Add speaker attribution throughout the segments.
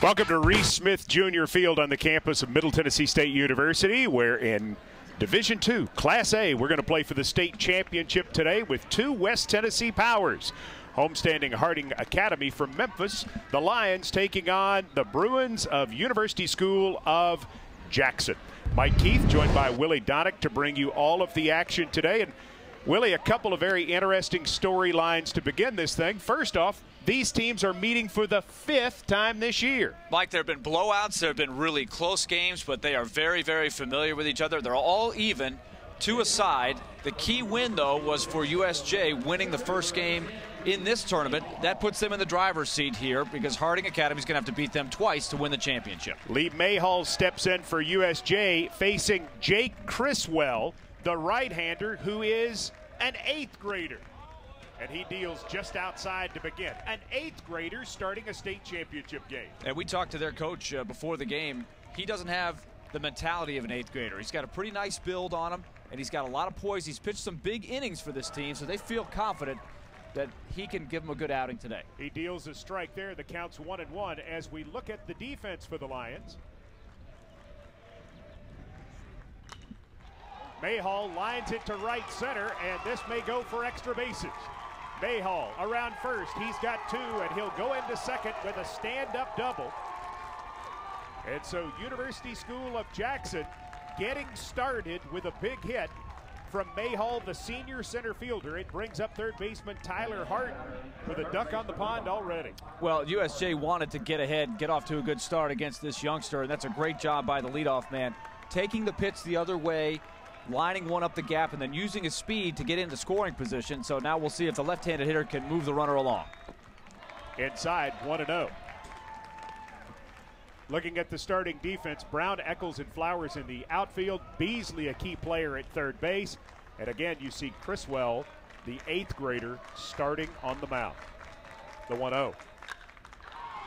Speaker 1: Welcome to Reese Smith Jr. Field on the campus of Middle Tennessee State University, where in Division II, Class A, we're going to play for the state championship today with two West Tennessee powers. Homestanding Harding Academy from Memphis, the Lions taking on the Bruins of University School of Jackson. Mike Keith joined by Willie Donick to bring you all of the action today. And Willie, a couple of very interesting storylines to begin this thing. First off, these teams are meeting for the 5th time this year.
Speaker 2: Mike, there have been blowouts. There have been really close games, but they are very, very familiar with each other. They're all even, two aside. The key win, though, was for USJ winning the first game in this tournament. That puts them in the driver's seat here because Harding Academy is going to have to beat them twice to win the championship.
Speaker 1: Lee Mayhall steps in for USJ, facing Jake Criswell, the right-hander, who is an 8th grader. And he deals just outside to begin. An 8th grader starting a state championship game.
Speaker 2: And we talked to their coach before the game. He doesn't have the mentality of an 8th grader. He's got a pretty nice build on him, and he's got a lot of poise. He's pitched some big innings for this team, so they feel confident that he can give them a good outing today.
Speaker 1: He deals a strike there. The count's 1-1 as we look at the defense for the Lions. Mayhall lines it to right center, and this may go for extra bases. Mayhall around first. He's got 2, and he'll go into second with a stand-up double. And so University School of Jackson getting started with a big hit from Mayhall, the senior center fielder. It brings up third baseman Tyler Hart with a duck on the pond already.
Speaker 2: Well, USJ wanted to get ahead, get off to a good start against this youngster, and that's a great job by the leadoff man. Taking the pitch the other way, lining one up the gap, and then using his speed to get into scoring position. So now we'll see if the left-handed hitter can move the runner along.
Speaker 1: Inside, 1-0. Looking at the starting defense, Brown, Eccles, and Flowers in the outfield. Beasley, a key player at third base. And again, you see Criswell, the 8th grader, starting on the mound. The 1-0.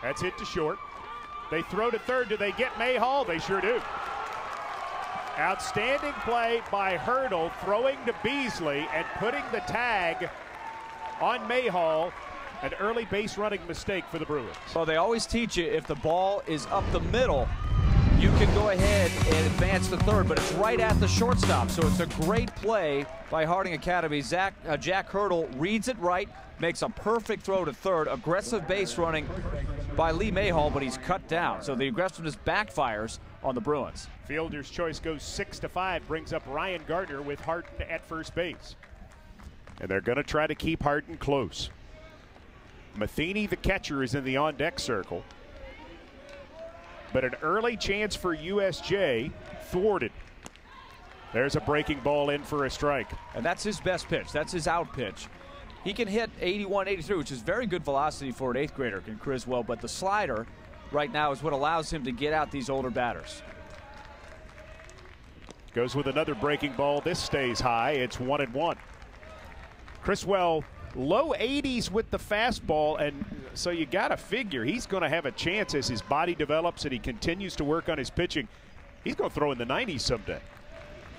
Speaker 1: That's hit to short. They throw to third. Do they get Mayhall? They sure do. Outstanding play by Hurdle, throwing to Beasley and putting the tag on Mayhall. An early base running mistake for the Bruins.
Speaker 2: Well, they always teach you if the ball is up the middle, you can go ahead and advance to third, but it's right at the shortstop. So it's a great play by Harding Academy. Jack Hurdle reads it right, makes a perfect throw to third. Aggressive base running by Lee Mayhall, but he's cut down. So the aggressiveness backfires on the Bruins.
Speaker 1: Fielder's choice goes 6-5, brings up Ryan Gardner with Harden at first base. And they're going to try to keep Harden close. Matheny, the catcher, is in the on-deck circle. But an early chance for USJ thwarted. There's a breaking ball in for a strike.
Speaker 2: And that's his best pitch. That's his out pitch. He can hit 81, 83, which is very good velocity for an 8th grader, can Criswell, but the slider right now is what allows him to get out these older batters.
Speaker 1: Goes with another breaking ball. This stays high. It's 1-1. Criswell, low 80s with the fastball, and so you got to figure he's going to have a chance as his body develops and he continues to work on his pitching. He's going to throw in the 90s someday.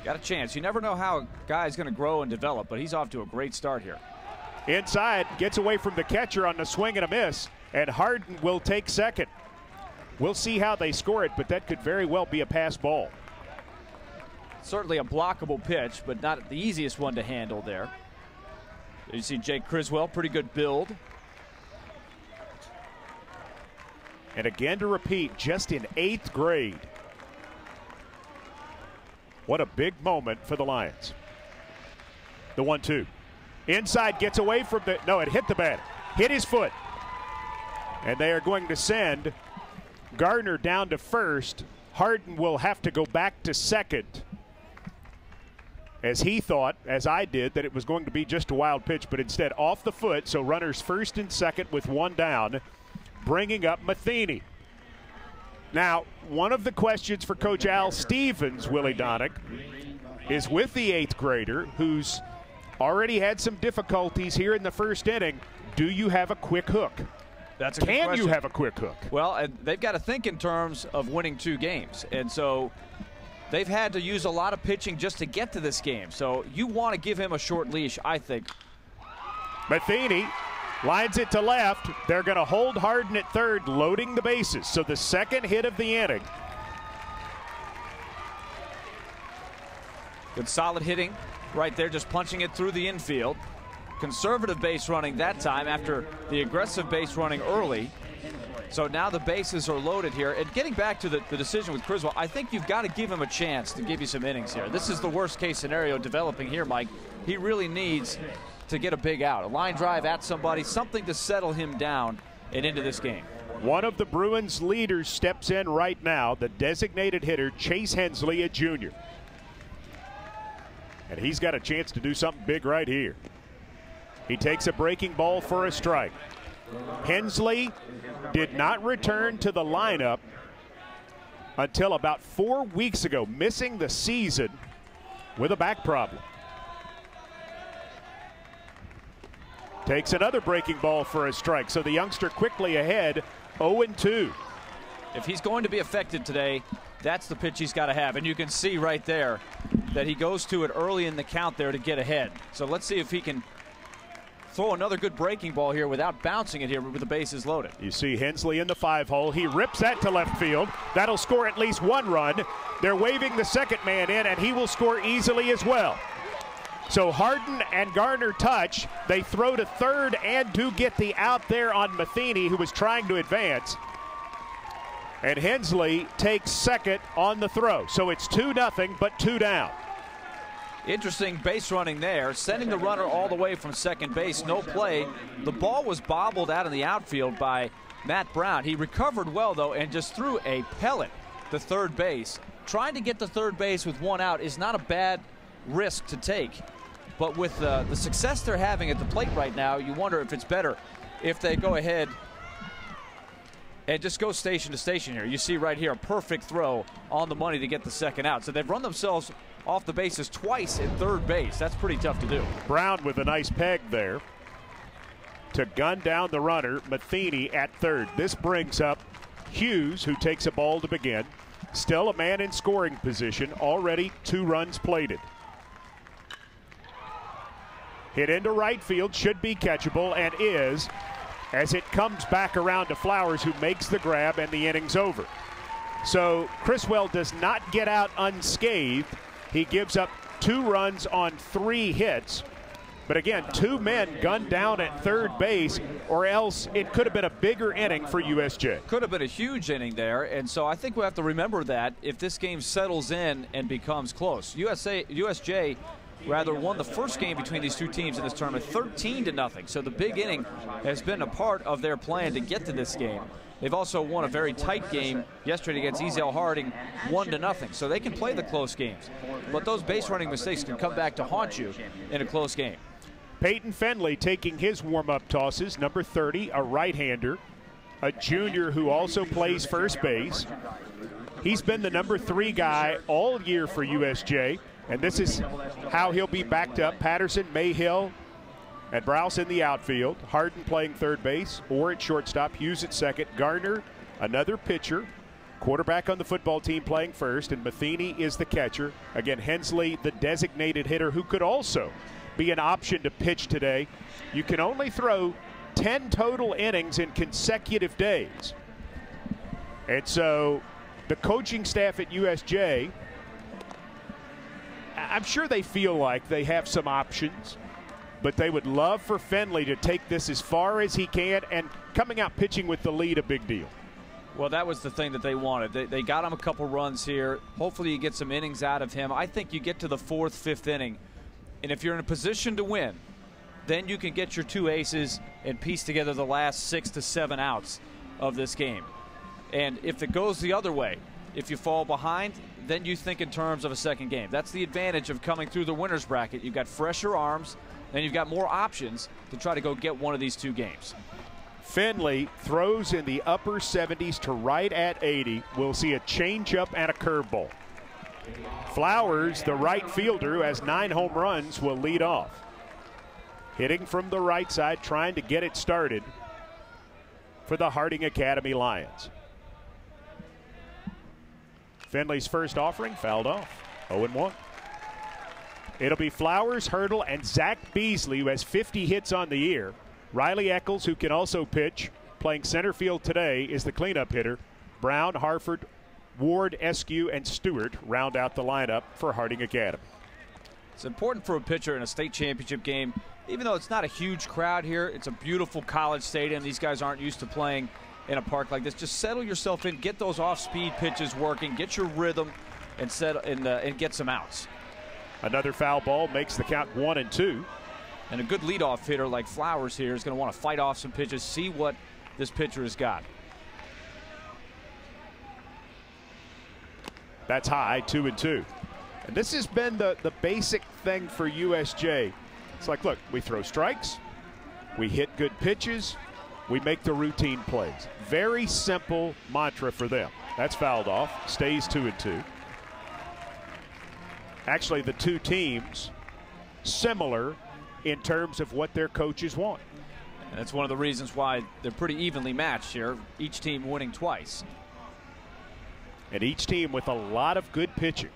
Speaker 2: Got a chance. You never know how a guy's going to grow and develop, but he's off to a great start here.
Speaker 1: Inside, gets away from the catcher on the swing and a miss, and Harden will take second. We'll see how they score it, but that could very well be a pass ball.
Speaker 2: Certainly a blockable pitch, but not the easiest one to handle there. You see Jake Criswell, pretty good build.
Speaker 1: And again to repeat, just in 8th grade. What a big moment for the Lions. The 1-2. Inside, gets away from the, no, it hit the bat. Hit his foot. And they are going to send Gardner down to first. Harden will have to go back to second, as he thought, as I did, that it was going to be just a wild pitch, but instead off the foot. So runners first and second with 1 down, bringing up Matheny. Now, one of the questions for Coach Al Stevens, Willie Donick, is with the 8th grader who's already had some difficulties here in the first inning. Do you have a quick hook?
Speaker 2: That's a good question.
Speaker 1: Can you have a quick hook?
Speaker 2: Well, they've got to think in terms of winning 2 games. And so they've had to use a lot of pitching just to get to this game. So you want to give him a short leash, I think.
Speaker 1: Matheny Lines it to left. They're going to hold Harden at third, loading the bases. So the second hit of the inning.
Speaker 2: Good solid hitting right there, just punching it through the infield. Conservative base running that time after the aggressive base running early. So now the bases are loaded here. And getting back to the decision with Criswell, I think you've got to give him a chance to give you some innings here. This is the worst case scenario developing here, Mike. He really needs to get a big out. A line drive at somebody, something to settle him down and into this game.
Speaker 1: One of the Bruins leaders steps in right now, the designated hitter, Chase Hensley, a junior. And he's got a chance to do something big right here. He takes a breaking ball for a strike. Hensley did not return to the lineup until about 4 weeks ago, missing the season with a back problem. Takes another breaking ball for a strike, so the youngster quickly ahead, 0-2.
Speaker 2: If he's going to be effective today, that's the pitch he's got to have. And you can see right there that he goes to it early in the count there to get ahead. So let's see if he can throw another good breaking ball here without bouncing it here with the bases loaded.
Speaker 1: You see Hensley in the 5-hole. He rips that to left field. That'll score at least one run. They're waving the second man in, and he will score easily as well. So Harden and Garner touch. They throw to third and do get the out there on Matheny, who was trying to advance. And Hensley takes second on the throw. So it's 2-0, but 2 down.
Speaker 2: Interesting base running there, sending the runner all the way from second base, no play. The ball was bobbled out in the outfield by Matt Brown. He recovered well, though, and just threw a pellet to third base. Trying to get to third base with one out is not a bad risk to take. But with the success they're having at the plate right now, you wonder if it's better if they go ahead and just go station to station here. You see right here a perfect throw on the money to get the second out. So they've run themselves off the bases twice at third base. That's pretty tough to do.
Speaker 1: Brown with a nice peg there to gun down the runner. Matheny at third. This brings up Hughes, who takes a ball to begin. Still a man in scoring position. Already 2 runs plated. Hit into right field, should be catchable, and is, as it comes back around to Flowers, who makes the grab, and the inning's over. So Criswell does not get out unscathed. He gives up 2 runs on 3 hits. But again, 2 men gunned down at third base, or else it could have been a bigger inning for USJ.
Speaker 2: Could have been a huge inning there, and so I think we have to remember that if this game settles in and becomes close. USJ rather won the first game between these 2 teams in this tournament 13-0. So the big inning has been a part of their plan to get to this game. They've also won a very tight game yesterday against Ezel Harding, 1-0. So they can play the close games. But those base running mistakes can come back to haunt you in a close game.
Speaker 1: Peyton Fenley taking his warm-up tosses, number 30, a right-hander, a junior who also plays first base. He's been the number 3 guy all year for USJ. And this is how he'll be backed up. Patterson, Mayhill, and Browse in the outfield. Harden playing third base or at shortstop. Hughes at second. Garner, another pitcher. Quarterback on the football team playing first. And Matheny is the catcher. Again, Hensley, the designated hitter, who could also be an option to pitch today. You can only throw 10 total innings in consecutive days. And so the coaching staff at USJ, I'm sure they feel like they have some options, but they would love for Fenley to take this as far as he can, and coming out pitching with the lead, a big deal.
Speaker 2: Well, that was the thing that they wanted. They got him a couple runs here. Hopefully you get some innings out of him. I think you get to the 4th, 5th inning, and if you're in a position to win, then you can get your 2 aces and piece together the last 6 to 7 outs of this game. And if it goes the other way, if you fall behind, then you think in terms of a second game. That's the advantage of coming through the winner's bracket. You've got fresher arms, and you've got more options to try to go get one of these 2 games.
Speaker 1: Fenley throws in the upper 70s to right at 80. We'll see a changeup and a curveball. Flowers, the right fielder, who has 9 home runs, will lead off. Hitting from the right side, trying to get it started for the Harding Academy Lions. Fenley's first offering fouled off, 0-1. It'll be Flowers, Hurdle, and Zach Beasley, who has 50 hits on the year, Riley Eccles, who can also pitch, playing center field today, is the cleanup hitter. Brown, Harford, Ward, Eskew, and Stewart round out the lineup for Harding Academy.
Speaker 2: It's important for a pitcher in a state championship game, even though it's not a huge crowd here. It's a beautiful college stadium. These guys aren't used to playing in a park like this. Just settle yourself in, get those off-speed pitches working, get your rhythm, and get some outs.
Speaker 1: Another foul ball makes the count 1-2.
Speaker 2: And a good leadoff hitter like Flowers here is going to want to fight off some pitches, see what this pitcher has got.
Speaker 1: That's high, 2-2. And this has been the basic thing for USJ. It's like, look, we throw strikes, we hit good pitches, we make the routine plays. Very simple mantra for them. That's fouled off, stays 2-2. Actually, the two teams similar in terms of what their coaches want.
Speaker 2: And that's one of the reasons why they're pretty evenly matched here, each team winning twice.
Speaker 1: And each team with a lot of good pitching.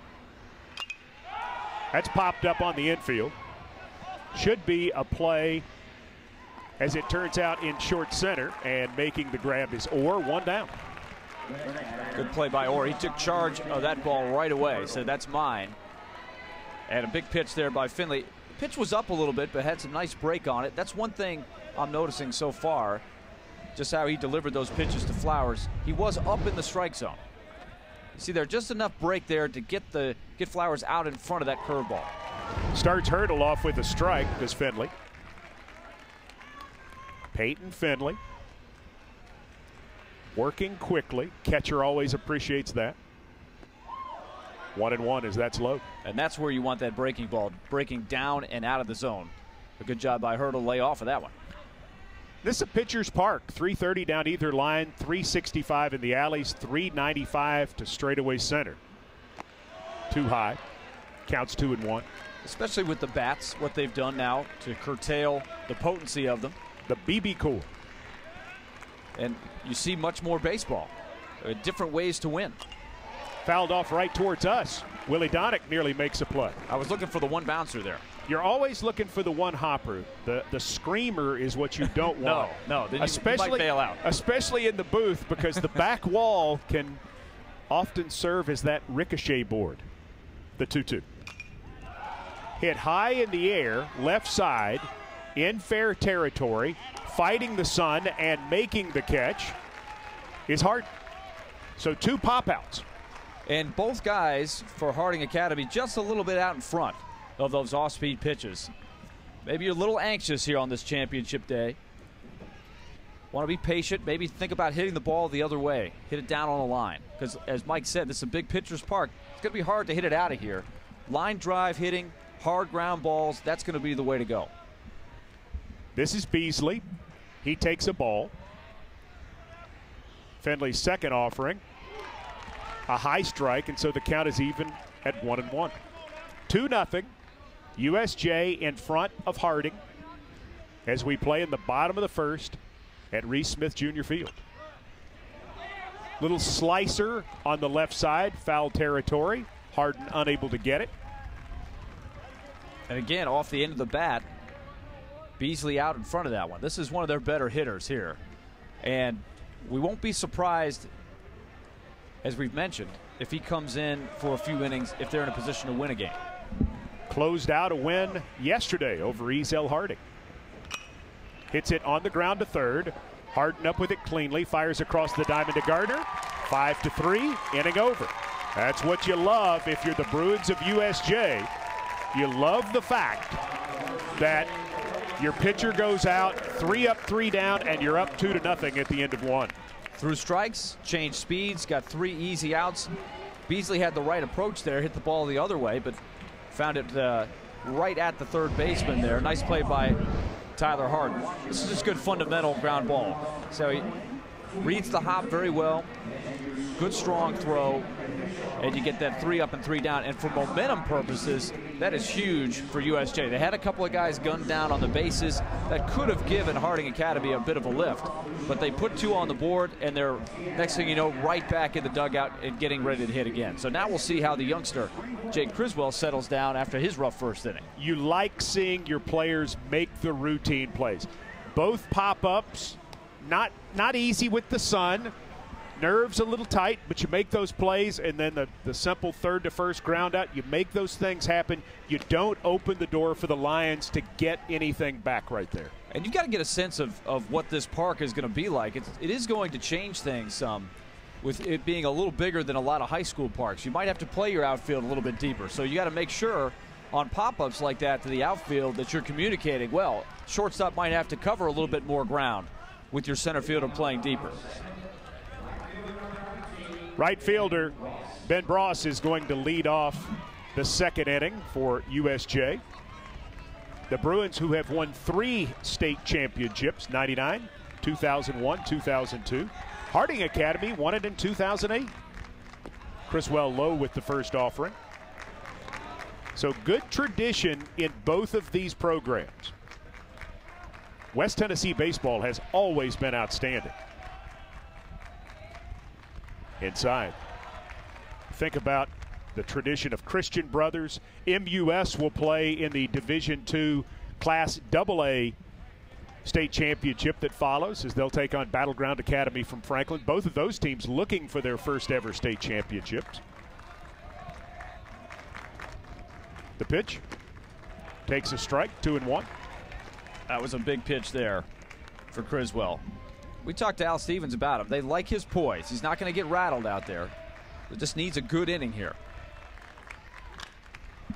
Speaker 1: That's popped up on the infield. Should be a play, as it turns out, in short center, and making the grab is Orr, one down.
Speaker 2: Good play by Orr. He took charge of that ball right away, said that's mine. And a big pitch there by Finley. Pitch was up a little bit, but had some nice break on it. That's one thing I'm noticing so far, just how he delivered those pitches to Flowers. He was up in the strike zone. See, there's just enough break there to get Flowers out in front of that curveball.
Speaker 1: Starts Hurdle off with a strike, does Finley. Peyton Finley working quickly. Catcher always appreciates that. 1-1 as that's low.
Speaker 2: And that's where you want that breaking ball, breaking down and out of the zone. A good job by Hurdle to lay off of that one.
Speaker 1: This is a pitcher's park. 330 down either line, 365 in the alleys, 395 to straightaway center. Too high. Counts 2-1.
Speaker 2: Especially with the bats, what they've done now to curtail the potency of them.
Speaker 1: The BB core.
Speaker 2: And you see much more baseball. Different ways to win.
Speaker 1: Fouled off right towards us. Willie Donick nearly makes a play.
Speaker 2: I was looking for the one bouncer there.
Speaker 1: You're always looking for the one hopper. The screamer is what you don't want.
Speaker 2: No, then you might bail out.
Speaker 1: Especially in the booth, because the back wall can often serve as that ricochet board. The 2-2. Hit high in the air, left side, in fair territory, fighting the sun and making the catch is Harding. So 2 pop-outs.
Speaker 2: And both guys for Harding Academy just a little bit out in front of those off-speed pitches. Maybe you're a little anxious here on this championship day. Want to be patient, maybe think about hitting the ball the other way. Hit it down on the line. Because as Mike said, this is a big pitcher's park. It's going to be hard to hit it out of here. Line drive hitting, hard ground balls, that's going to be the way to go.
Speaker 1: This is Beasley. He takes a ball. Finley's second offering. A high strike, and so the count is even at 1-1. 2-0. USJ in front of Harding as we play in the bottom of the first at Reese Smith Jr. Field. Little slicer on the left side, foul territory. Harding unable to get it.
Speaker 2: And again, off the end of the bat, Beasley out in front of that one. This is one of their better hitters here. And we won't be surprised, as we've mentioned, if he comes in for a few innings if they're in a position to win a game.
Speaker 1: Closed out a win yesterday over Ezel Harding. Hits it on the ground to third. Harding up with it cleanly, fires across the diamond to Gardner. 5-3, inning over. That's what you love if you're the Bruins of USJ. You love the fact that your pitcher goes out, 3 up, 3 down, and you're up 2-0 at the end of 1.
Speaker 2: Through strikes, changed speeds, got 3 easy outs. Beasley had the right approach there, hit the ball the other way, but found it right at the third baseman there. Nice play by Tyler Harding. This is just good fundamental ground ball. So he reads the hop very well. Good strong throw. And you get that 3 up and 3 down. And for momentum purposes, that is huge for USJ. They had a couple of guys gunned down on the bases that could have given Harding Academy a bit of a lift. But they put 2 on the board, and they're, next thing you know, right back in the dugout and getting ready to hit again. So now we'll see how the youngster, Jake Criswell, settles down after his rough first inning.
Speaker 1: You like seeing your players make the routine plays. Both pop-ups, not easy with the sun. Nerves a little tight, but you make those plays, and then the simple third to first ground out, you make those things happen. You don't open the door for the Lions to get anything back right there.
Speaker 2: And you've got to get a sense of what this park is going to be like. It is going to change things some with it being a little bigger than a lot of high school parks. You might have to play your outfield a little bit deeper. So you got to make sure on pop-ups like that to the outfield that you're communicating, well, shortstop might have to cover a little bit more ground with your center fielder playing deeper.
Speaker 1: Right fielder Ben Bross is going to lead off the second inning for USJ. The Bruins, who have won 3 state championships, 99, 2001, 2002. Harding Academy won it in 2008. Criswell Lowe with the first offering. So good tradition in both of these programs. West Tennessee baseball has always been outstanding. Inside. Think about the tradition of Christian Brothers. MUS will play in the Division II Class AA state championship that follows as they'll take on Battleground Academy from Franklin. Both of those teams looking for their first ever state championships. The pitch takes a strike, 2-1.
Speaker 2: That was a big pitch there for Criswell. We talked to Al Stevens about him. They like his poise. He's not going to get rattled out there. It just needs a good inning here.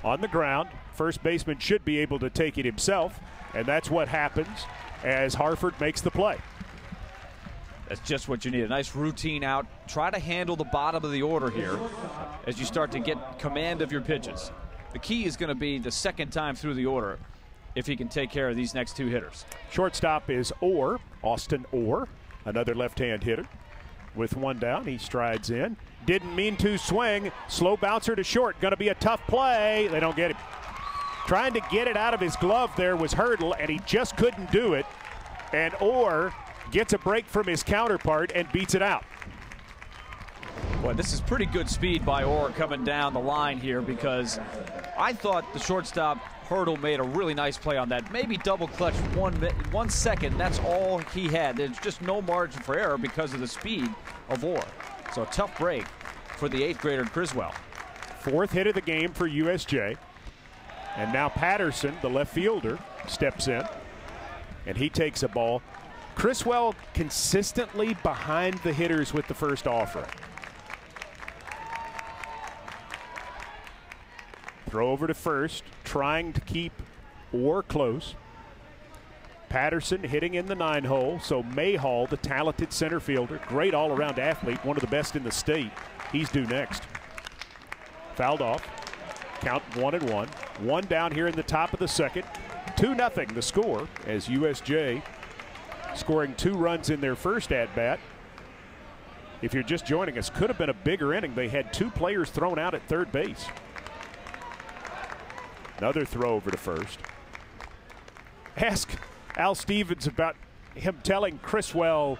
Speaker 1: On the ground, first baseman should be able to take it himself, and that's what happens as Harford makes the play.
Speaker 2: That's just what you need, a nice routine out. Try to handle the bottom of the order here as you start to get command of your pitches. The key is going to be the second time through the order if he can take care of these next 2 hitters.
Speaker 1: Shortstop is Orr, Austin Orr, another left-hand hitter. With 1 down, he strides in. Didn't mean to swing. Slow bouncer to short. Going to be a tough play. They don't get him. Trying to get it out of his glove there was Hurdle, and he just couldn't do it. And Orr gets a break from his counterpart and beats it out.
Speaker 2: Boy, this is pretty good speed by Orr coming down the line here, because I thought the shortstop Hurdle made a really nice play on that. Maybe double clutch 1 second. That's all he had. There's just no margin for error because of the speed of Orr. So a tough break for the 8th grader Criswell.
Speaker 1: 4th hit of the game for USJ. And now Patterson, the left fielder, steps in. And he takes a ball. Criswell consistently behind the hitters with the first offering. Throw over to first, trying to keep Orr close. Patterson hitting in the 9-hole, so Mayhall, the talented center fielder, great all-around athlete, one of the best in the state. He's due next. Fouled off. Count 1-1. 1 down here in the top of the second. 2-0 the score as USJ scoring 2 runs in their first at-bat. If you're just joining us, could have been a bigger inning. They had 2 players thrown out at third base. Another throw over to first. Ask Al Stevens about him telling Criswell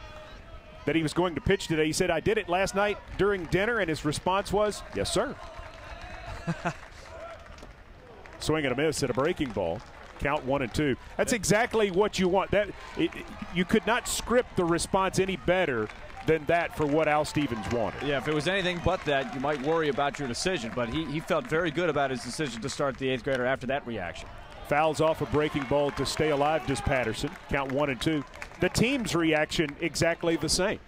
Speaker 1: that he was going to pitch today. He said, I did it last night during dinner, and his response was, yes, sir. Swing and a miss at a breaking ball. Count 1-2. That's exactly what you want. You could not script the response any better than that for what Al Stevens wanted.
Speaker 2: Yeah, if it was anything but that, you might worry about your decision. But he felt very good about his decision to start the 8th grader after that reaction.
Speaker 1: Fouls off a breaking ball to stay alive, does Patterson. Count 1-2. The team's reaction exactly the same.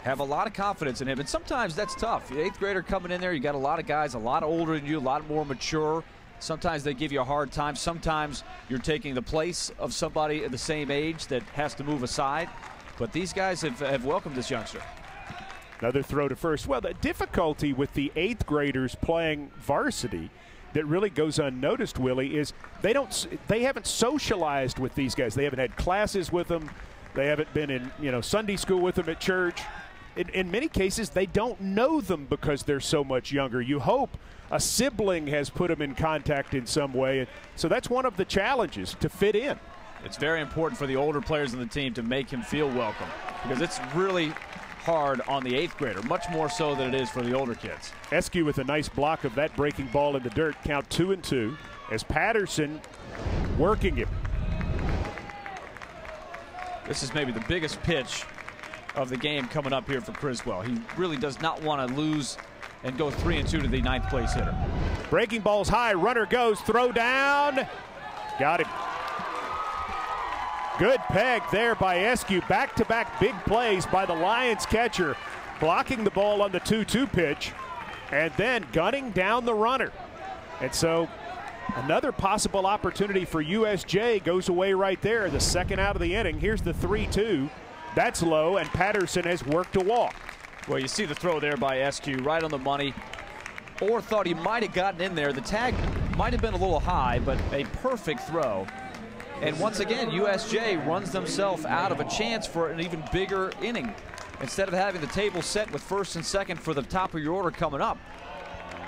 Speaker 2: Have a lot of confidence in him, and sometimes that's tough. The 8th grader coming in there, you got a lot of guys a lot older than you, a lot more mature. Sometimes they give you a hard time. Sometimes you're taking the place of somebody at the same age that has to move aside. But these guys have welcomed this youngster.
Speaker 1: Another throw to first. Well, the difficulty with the 8th graders playing varsity that really goes unnoticed, Willie, is they haven't socialized with these guys. They haven't had classes with them. They haven't been in Sunday school with them at church. In many cases, they don't know them because they're so much younger. You hope a sibling has put them in contact in some way. So that's one of the challenges, to fit in.
Speaker 2: It's very important for the older players on the team to make him feel welcome, because it's really hard on the 8th grader, much more so than it is for the older kids.
Speaker 1: Eskew with a nice block of that breaking ball in the dirt. Count 2-2 as Patterson working him.
Speaker 2: This is maybe the biggest pitch of the game coming up here for Criswell. He really does not want to lose and go 3-2 to the 9th place hitter.
Speaker 1: Breaking ball's high, runner goes, throw down. Got him. Good peg there by Eskew. Back-to-back big plays by the Lions catcher, blocking the ball on the 2-2 pitch and then gunning down the runner. And so another possible opportunity for USJ goes away right there. The second out of the inning. Here's the 3-2. That's low, and Patterson has worked a walk.
Speaker 2: Well, you see the throw there by Eskew, right on the money. Orr thought he might have gotten in there. The tag might have been a little high, but a perfect throw. And once again, USJ runs themselves out of a chance for an even bigger inning. Instead of having the table set with first and second for the top of your order coming up,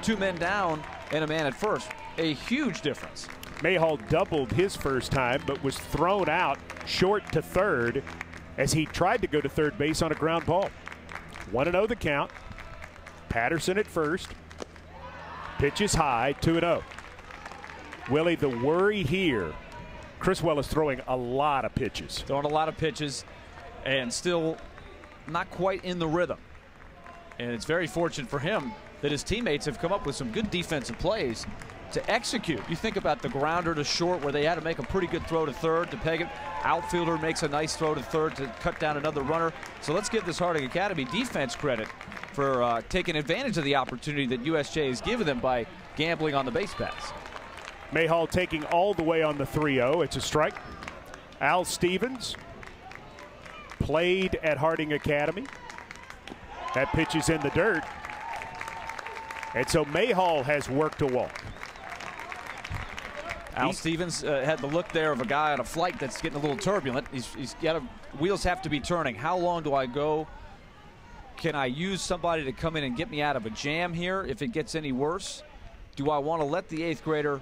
Speaker 2: 2 men down and a man at first. A huge difference.
Speaker 1: Mayhall doubled his first time, but was thrown out short to third as he tried to go to third base on a ground ball. 1-0 the count. Patterson at first. Pitch is high, 2-0. Willie, the worry here, Criswell is throwing a lot of pitches.
Speaker 2: Throwing a lot of pitches and still not quite in the rhythm. And it's very fortunate for him that his teammates have come up with some good defensive plays to execute. You think about the grounder to short where they had to make a pretty good throw to third to peg it. Outfielder makes a nice throw to third to cut down another runner. So let's give this Harding Academy defense credit for taking advantage of the opportunity that USJ has given them by gambling on the base paths.
Speaker 1: Mayhall taking all the way on the 3-0. It's a strike. Al Stevens played at Harding Academy. That pitch is in the dirt. And so Mayhall has worked a walk.
Speaker 2: Al Stevens had the look there of a guy on a flight that's getting a little turbulent. He's got wheels have to be turning. How long do I go? Can I use somebody to come in and get me out of a jam here if it gets any worse? Do I want to let the 8th grader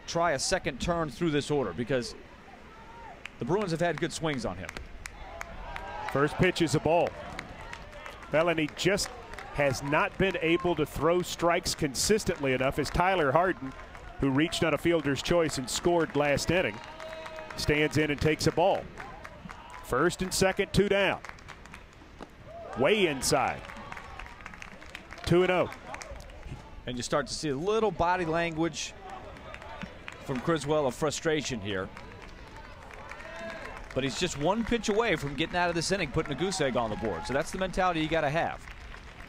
Speaker 2: try a second turn through this order? Because the Bruins have had good swings on him.
Speaker 1: First pitch is a ball. Melanie just has not been able to throw strikes consistently enough as Tyler Harden, who reached on a fielder's choice and scored last inning, stands in and takes a ball. First and second, 2 down. Way inside. 2-0.
Speaker 2: And you start to see a little body language from Criswell of frustration here. But he's just 1 pitch away from getting out of this inning, putting a goose egg on the board. So that's the mentality you got to have.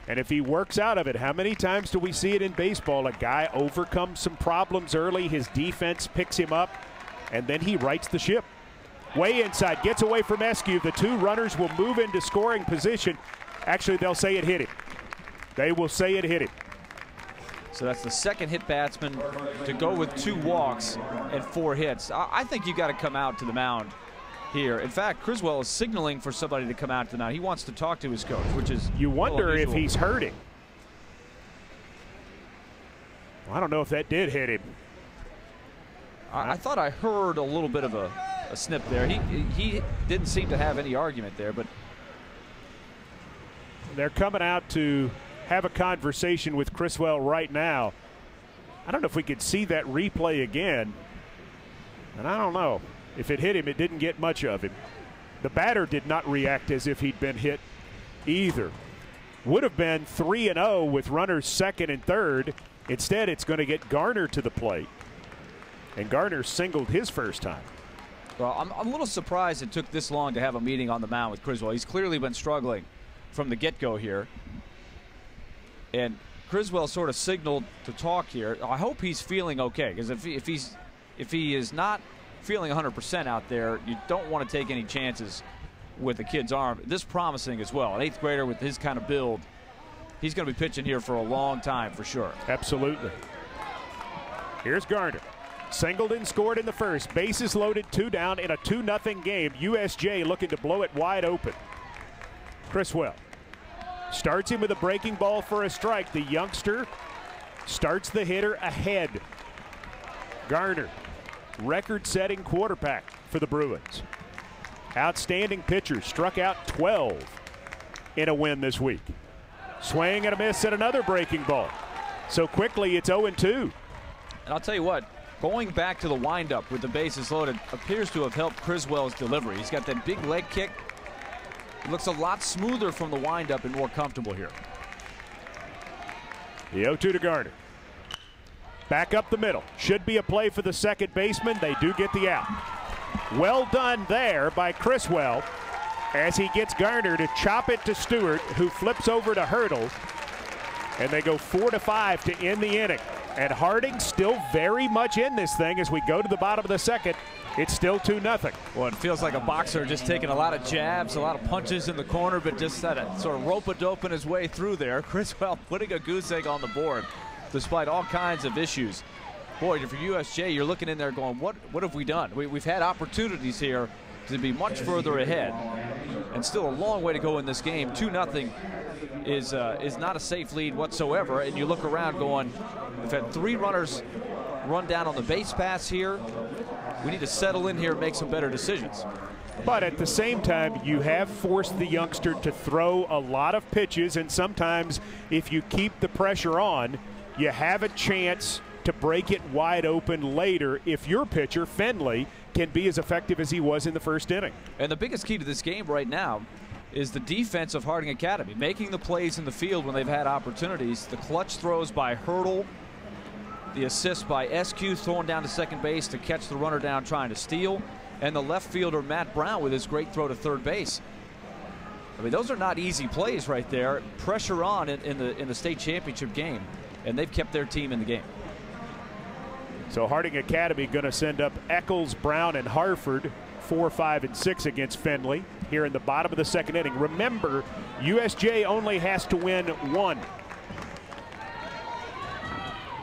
Speaker 1: And if he works out of it, how many times do we see it in baseball? A guy overcomes some problems early, his defense picks him up, and then he rights the ship. Way inside, gets away from Eskew. The 2 runners will move into scoring position. Actually, they'll say it hit him. They will say it hit him.
Speaker 2: So that's the second hit batsman to go with 2 walks and 4 hits. I think you got to come out to the mound here. In fact, Criswell is signaling for somebody to come out to the mound. He wants to talk to his coach, which is
Speaker 1: you wonder if he's hurting. I don't know if that did hit him.
Speaker 2: I thought I heard a little bit of a snip there. He didn't seem to have any argument there, but
Speaker 1: they're coming out to have a conversation with Criswell right now. I don't know if we could see that replay again, and I don't know. If it hit him, it didn't get much of him. The batter did not react as if he'd been hit either. Would have been 3-0 with runners second and third. Instead, it's going to get Garner to the plate. And Garner singled his first time.
Speaker 2: Well, I'm a little surprised it took this long to have a meeting on the mound with Criswell. He's clearly been struggling from the get-go here. And Criswell sort of signaled to talk here. I hope he's feeling okay, because if he is not feeling 100% out there, you don't want to take any chances with the kid's arm. This promising as well. An 8th grader with his kind of build, he's going to be pitching here for a long time for sure.
Speaker 1: Absolutely. Here's Garner. Singled and scored in the first. Bases loaded, 2 down in a 2-0 game. USJ looking to blow it wide open. Criswell starts him with a breaking ball for a strike. The youngster starts the hitter ahead. Garner, record-setting quarterback for the Bruins. Outstanding pitcher, struck out 12 in a win this week. Swing and a miss at another breaking ball. So quickly it's 0-2.
Speaker 2: And I'll tell you what, Going back to the windup with the bases loaded appears to have helped Criswell's delivery. He's got that big leg kick. It looks a lot smoother from the windup and more comfortable here.
Speaker 1: The 0-2 to Garner. Back up the middle. Should be a play for the second baseman. They do get the out. Well done there by Criswell as he gets Garner to chop it to Stewart, who flips over to Hurdle. And they go 4-5 to end the inning. And Harding still very much in this thing as we go to the bottom of the second. It's still 2-0.
Speaker 2: Well, it feels like a boxer just taking a lot of jabs, a lot of punches in the corner, but just had to sort of rope-a-doping his way through there. Criswell putting a goose egg on the board despite all kinds of issues. Boy, for USJ, you're looking in there going, what have we done? We've had opportunities here to be much further ahead, and still a long way to go in this game. 2-0 is not a safe lead whatsoever, and you look around going, we've had 3 runners run down on the base pass here. We need to settle in here and make some better decisions.
Speaker 1: But at the same time, you have forced the youngster to throw a lot of pitches, and sometimes if you keep the pressure on, you have a chance to break it wide open later if your pitcher, Fenley, can be as effective as he was in the first inning.
Speaker 2: And the biggest key to this game right now is the defense of Harding Academy, making the plays in the field when they've had opportunities. The clutch throws by Hurdle, the assist by SQ throwing down to second base to catch the runner down trying to steal, and the left fielder Matt Brown with his great throw to third base. I mean, those are not easy plays right there. Pressure on in the state championship game, and they've kept their team in the game.
Speaker 1: So Harding Academy going to send up Eccles, Brown, and Harford 4, 5, and 6 against Fenley here in the bottom of the second inning. Remember, USJ only has to win 1.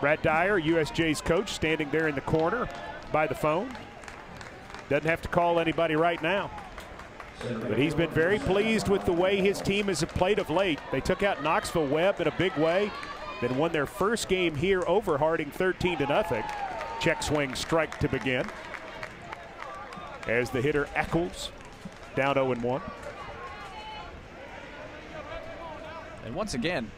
Speaker 1: Brad Dyer, USJ's coach, standing there in the corner by the phone. Doesn't have to call anybody right now. But he's been very pleased with the way his team has played of late. They took out Knoxville Webb in a big way, then won their first game here over Harding 13-0. Check swing strike to begin. As the hitter Eccles down 0-1.
Speaker 2: And once again,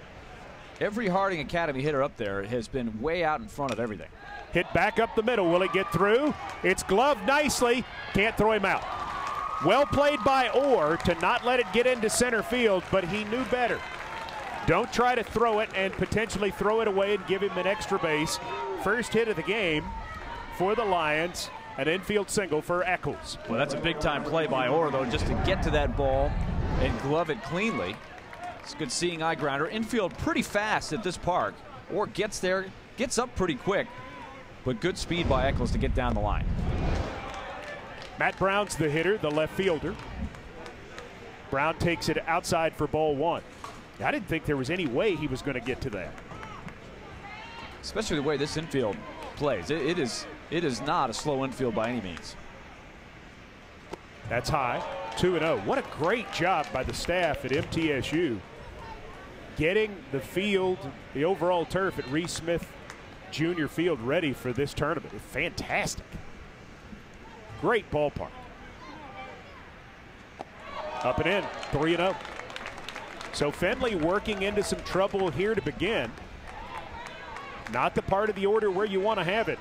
Speaker 2: every Harding Academy hitter up there has been way out in front of everything.
Speaker 1: Hit back up the middle. Will it get through? It's gloved nicely. Can't throw him out. Well played by Orr to not let it get into center field, but he knew better. Don't try to throw it and potentially throw it away and give him an extra base. First hit of the game for the Lions. An infield single for Eccles.
Speaker 2: Well, that's a big-time play by Orr, though, just to get to that ball and glove it cleanly. It's a good seeing eye grounder. Infield pretty fast at this park. Orr gets there, gets up pretty quick, but good speed by Eccles to get down the line.
Speaker 1: Matt Brown's the hitter, the left fielder. Brown takes it outside for ball 1. I didn't think there was any way he was going to get to that.
Speaker 2: Especially the way this infield plays. It is not a slow infield by any means.
Speaker 1: That's high. 2-0. What a great job by the staff at MTSU getting the field, the overall turf at Reese Smith Junior Field ready for this tournament. Fantastic. Great ballpark. Up and in. 3-0. So Fenley working into some trouble here to begin. Not the part of the order where you want to have it.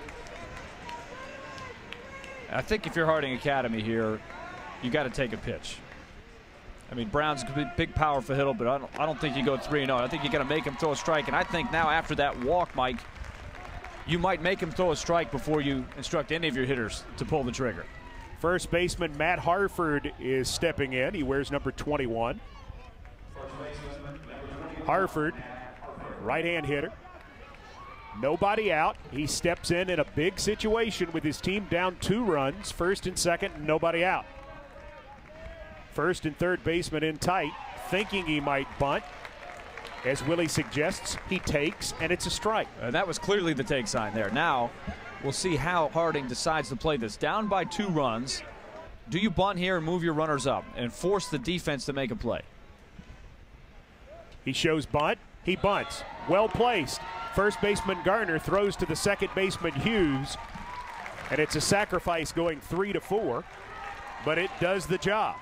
Speaker 2: I think if you're Harding Academy here, you got to take a pitch. I mean, Brown's a big power for Hiddle, but I don't think you go 3-0. I think you got to make him throw a strike. And I think now after that walk, Mike, you might make him throw a strike before you instruct any of your hitters to pull the trigger.
Speaker 1: First baseman Matt Harford is stepping in. He wears number 21. Harford, right-hand hitter. Nobody out. He steps in a big situation with his team down 2 runs. First and second, nobody out. First and third baseman in tight, thinking he might bunt. As Willie suggests, he takes, and it's a strike.
Speaker 2: That was clearly the take sign there. Now, we'll see how Harding decides to play this. Down by 2 runs, do you bunt here and move your runners up and force the defense to make a play?
Speaker 1: He shows bunt. He bunts. Well placed. First baseman Garner throws to the second baseman Hughes, and it's a sacrifice going 3-4, but it does the job.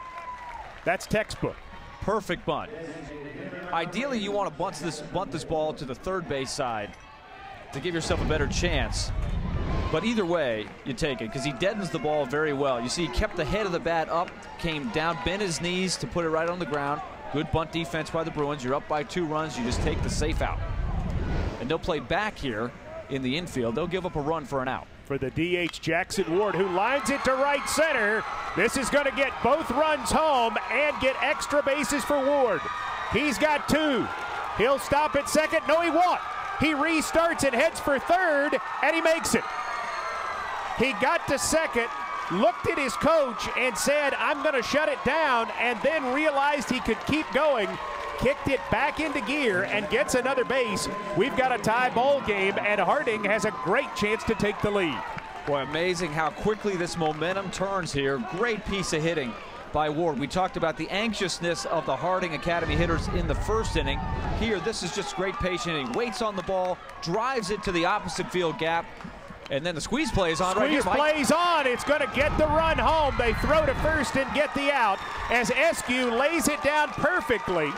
Speaker 1: That's textbook.
Speaker 2: Perfect bunt. Ideally, you want to bunt this ball to the third base side to give yourself a better chance. But either way, you take it because he deadens the ball very well. You see, he kept the head of the bat up, came down, bent his knees to put it right on the ground. Good bunt defense by the Bruins. You're up by 2 runs. You just take the safe out. And they'll play back here in the infield. They'll give up a run for an out.
Speaker 1: For the DH, Jackson Ward, who lines it to right center. This is going to get both runs home and get extra bases for Ward. He's got 2. He'll stop at second. No, he won't. He restarts and heads for third, and he makes it. He got to second, looked at his coach and said, I'm going to shut it down, and then realized he could keep going, kicked it back into gear, and gets another base. We've got a tie ball game, and Harding has a great chance to take the lead.
Speaker 2: Boy, amazing how quickly this momentum turns here. Great piece of hitting by Ward. We talked about the anxiousness of the Harding Academy hitters in the first inning. Here, this is just great patient inning. Waits on the ball, drives it to the opposite field gap, and then the squeeze play is on right here, Mike.
Speaker 1: Squeeze plays on. It's going to get the run home. They throw to first and get the out as Eskew lays it down perfectly.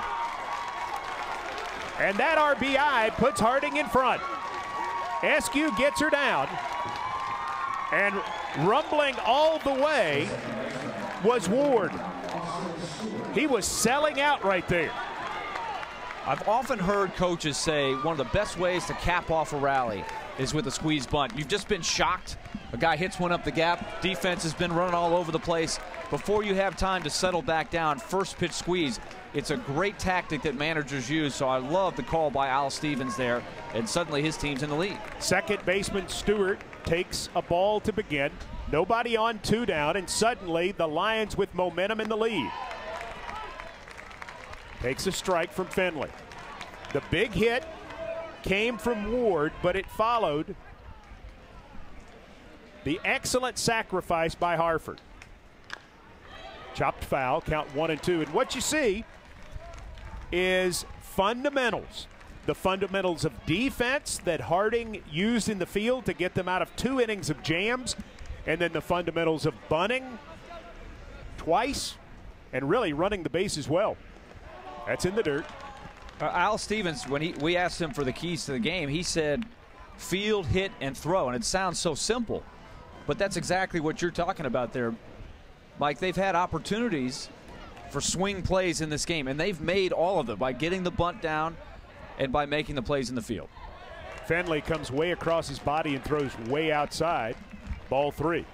Speaker 1: And that RBI puts Harding in front. Eskew gets her down. And rumbling all the way was Ward. He was selling out right there.
Speaker 2: I've often heard coaches say one of the best ways to cap off a rally is with a squeeze bunt. You've just been shocked. A guy hits one up the gap. Defense has been running all over the place. Before you have time to settle back down, first pitch squeeze. It's a great tactic that managers use, so I love the call by Al Stevens there, and suddenly his team's in the lead.
Speaker 1: Second baseman Stewart takes a ball to begin. Nobody on, 2 down, and suddenly the Lions with momentum in the lead. Takes a strike from Finley. The big hit came from Ward, but it followed the excellent sacrifice by Harford. Chopped foul, count 1 and 2. And what you see is fundamentals. The fundamentals of defense that Harding used in the field to get them out of 2 innings of jams, and then the fundamentals of bunting twice and really running the bases well. That's in the dirt.
Speaker 2: Al Stevens, when we asked him for the keys to the game, he said field, hit, and throw. And it sounds so simple, but that's exactly what you're talking about there, Mike. They've had opportunities for swing plays in this game, and they've made all of them by getting the bunt down and by making the plays in the field.
Speaker 1: Finley comes way across his body and throws way outside. Ball 3.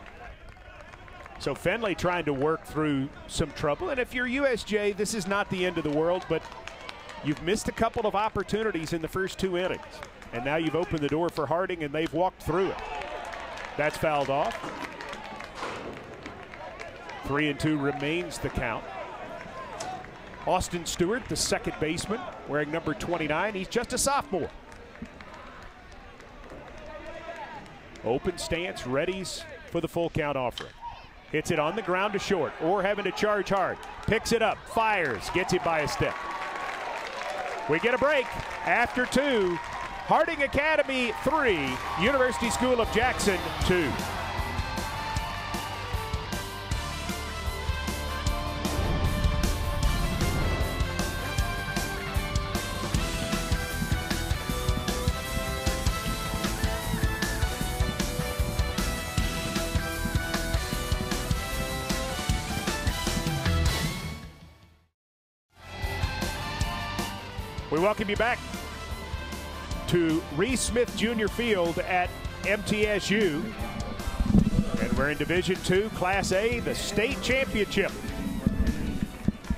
Speaker 1: So Finley trying to work through some trouble. And if you're USJ, this is not the end of the world, but you've missed a couple of opportunities in the first 2 innings. And now you've opened the door for Harding, and they've walked through it. That's fouled off. 3 and 2 remains the count. Austin Stewart, the second baseman, wearing number 29. He's just a sophomore. Open stance, readies for the full count offering. Hits it on the ground to short, or having to charge hard. Picks it up, fires, gets it by a step. We get a break after 2. Harding Academy 3, University School of Jackson 2. We welcome you back to Reese Smith Jr. Field at MTSU. And we're in Division II, Class A, the state championship.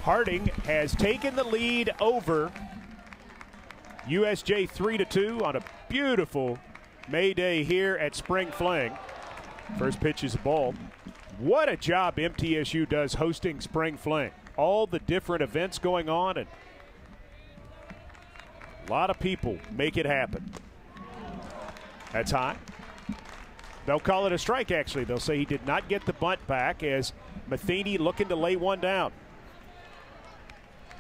Speaker 1: Harding has taken the lead over USJ 3-2 on a beautiful May Day here at Spring Fling. First pitch is a ball. What a job MTSU does hosting Spring Fling. All the different events going on, and a lot of people make it happen. That's high. They'll call it a strike, actually. They'll say he did not get the bunt back as Matheny looking to lay one down.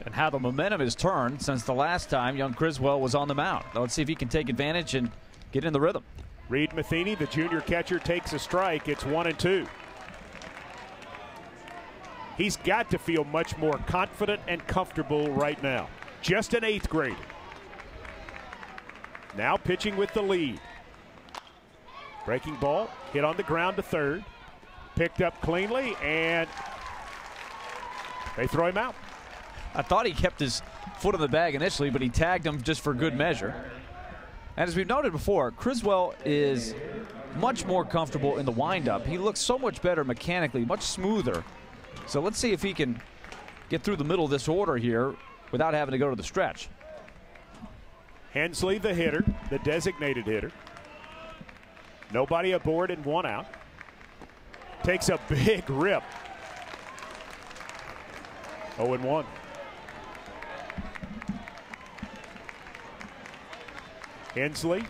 Speaker 2: And how the momentum has turned since the last time young Criswell was on the mound. Let's see if he can take advantage and get in the rhythm.
Speaker 1: Reed Matheny, the junior catcher, takes a strike. It's 1 and 2. He's got to feel much more confident and comfortable right now. Just an 8th grader. Now pitching with the lead. Breaking ball, hit on the ground to third. Picked up cleanly, and they throw him out.
Speaker 2: I thought he kept his foot in the bag initially, but he tagged him just for good measure. And as we've noted before, Criswell is much more comfortable in the windup. He looks so much better mechanically, much smoother. So let's see if he can get through the middle of this order here without having to go to the stretch.
Speaker 1: Hensley, the hitter, the designated hitter. Nobody aboard and one out. Takes a big rip. 0-1. Hensley,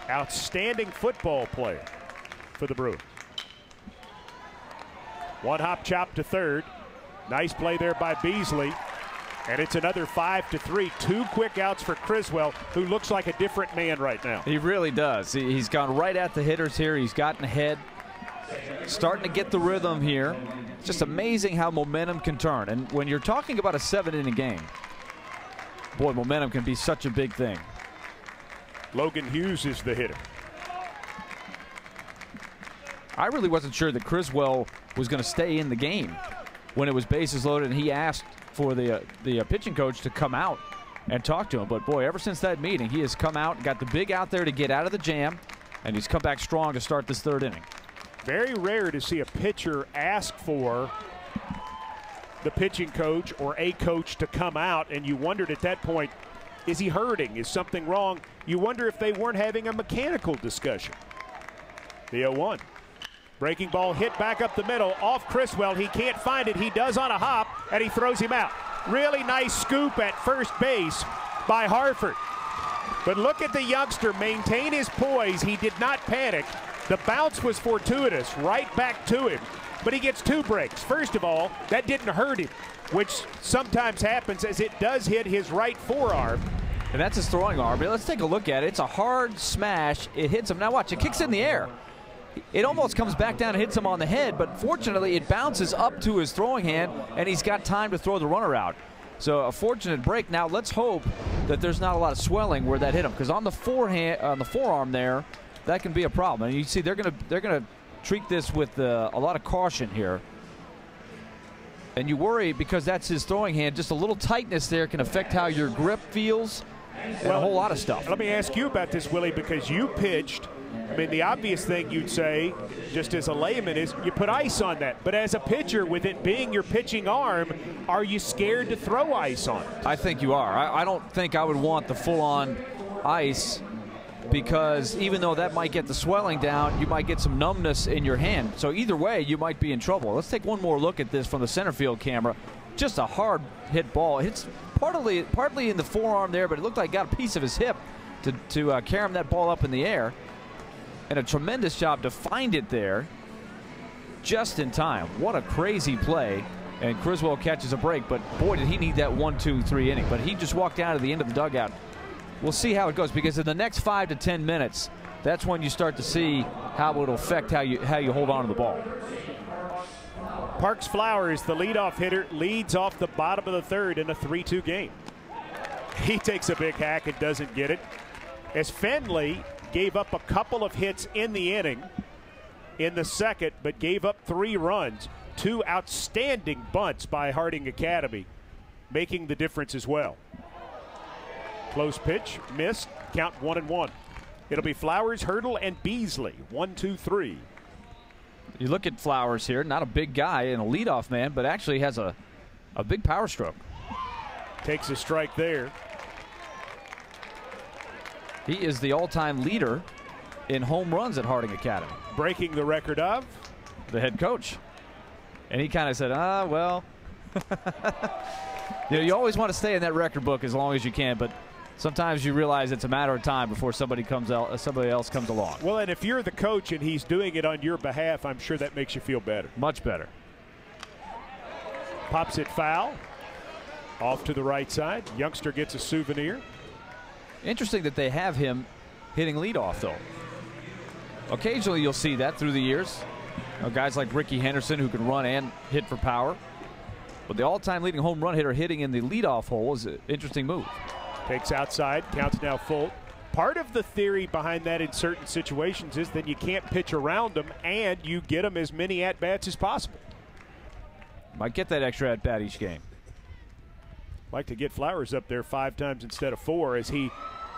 Speaker 1: outstanding football player for the Bruins. One hop chop to third. Nice play there by Beasley. And it's another 5-3. 2 quick outs for Criswell, who looks like a different man right now.
Speaker 2: He really does. He's gone right at the hitters here. He's gotten ahead. Starting to get the rhythm here. It's just amazing how momentum can turn. And when you're talking about a 7-inning game, boy, momentum can be such a big thing.
Speaker 1: Logan Hughes is the hitter.
Speaker 2: I really wasn't sure that Criswell was going to stay in the game when it was bases loaded, and he asked for the pitching coach to come out and talk to him. But boy, ever since that meeting, he has come out and got the big out there to get out of the jam, and he's come back strong to start this 3rd inning.
Speaker 1: Very rare to see a pitcher ask for the pitching coach or a coach to come out, and you wondered at that point, is he hurting? Is something wrong? You wonder if they weren't having a mechanical discussion. The 0-1. Breaking ball hit back up the middle off Criswell. He can't find it. He does on a hop, and he throws him out. Really nice scoop at first base by Harford. But look at the youngster maintain his poise. He did not panic. The bounce was fortuitous, right back to him. But he gets 2 breaks. First of all, that didn't hurt him, which sometimes happens as it does hit his right forearm.
Speaker 2: And that's his throwing arm. Let's take a look at it. It's a hard smash. It hits him. Now watch, it kicks in the air. It almost comes back down and hits him on the head, but fortunately it bounces up to his throwing hand, and he's got time to throw the runner out. So a fortunate break. Now let's hope that there's not a lot of swelling where that hit him, because on the forearm there, that can be a problem. And you see they're gonna treat this with a lot of caution here. And you worry because that's his throwing hand. Just a little tightness there can affect how your grip feels and a whole lot of stuff.
Speaker 1: Let me ask you about this, Willie, because you pitched. I mean, the obvious thing you'd say, just as a layman, is you put ice on that. But as a pitcher, with it being your pitching arm, are you scared to throw ice on it?
Speaker 2: I think you are. I don't think I would want the full-on ice, because even though that might get the swelling down, you might get some numbness in your hand. So either way, you might be in trouble. Let's take one more look at this from the center field camera. Just a hard hit ball. It hits partly in the forearm there, but it looked like it got a piece of his hip to carry that ball up in the air. And a tremendous job to find it there just in time. What a crazy play. And Criswell catches a break, but boy, did he need that 1-2-3 inning. But he just walked down to the end of the dugout. We'll see how it goes, because in the next 5 to 10 minutes, that's when you start to see how it'll affect how you hold on to the ball.
Speaker 1: Parks Flowers, the leadoff hitter, leads off the bottom of the 3rd in a 3-2 game. He takes a big hack and doesn't get it, as Fenley gave up a couple of hits in the inning in the 2nd, but gave up 3 runs. 2 outstanding bunts by Harding Academy, making the difference as well. Close pitch, missed, count 1-1. It'll be Flowers, Hurdle, and Beasley. 1-2-3.
Speaker 2: You look at Flowers here, not a big guy and a leadoff man, but actually has a big power stroke.
Speaker 1: Takes a strike there.
Speaker 2: He is the all-time leader in home runs at Harding Academy.
Speaker 1: Breaking the record of?
Speaker 2: The head coach. And he kind of said, well. You always want to stay in that record book as long as you can, but sometimes you realize it's a matter of time before somebody else comes along.
Speaker 1: Well, and if you're the coach and he's doing it on your behalf, I'm sure that makes you feel better.
Speaker 2: Much better.
Speaker 1: Pops it foul. Off to the right side. Youngster gets a souvenir.
Speaker 2: Interesting that they have him hitting leadoff, though. Occasionally you'll see that through the years. Guys like Ricky Henderson who can run and hit for power. But the all-time leading home run hitter hitting in the leadoff hole is an interesting move.
Speaker 1: Takes outside, counts now full. Part of the theory behind that in certain situations is that you can't pitch around them and you get them as many at-bats as possible.
Speaker 2: Might get that extra at-bat each game.
Speaker 1: Like to get Flowers up there 5 times instead of 4 as he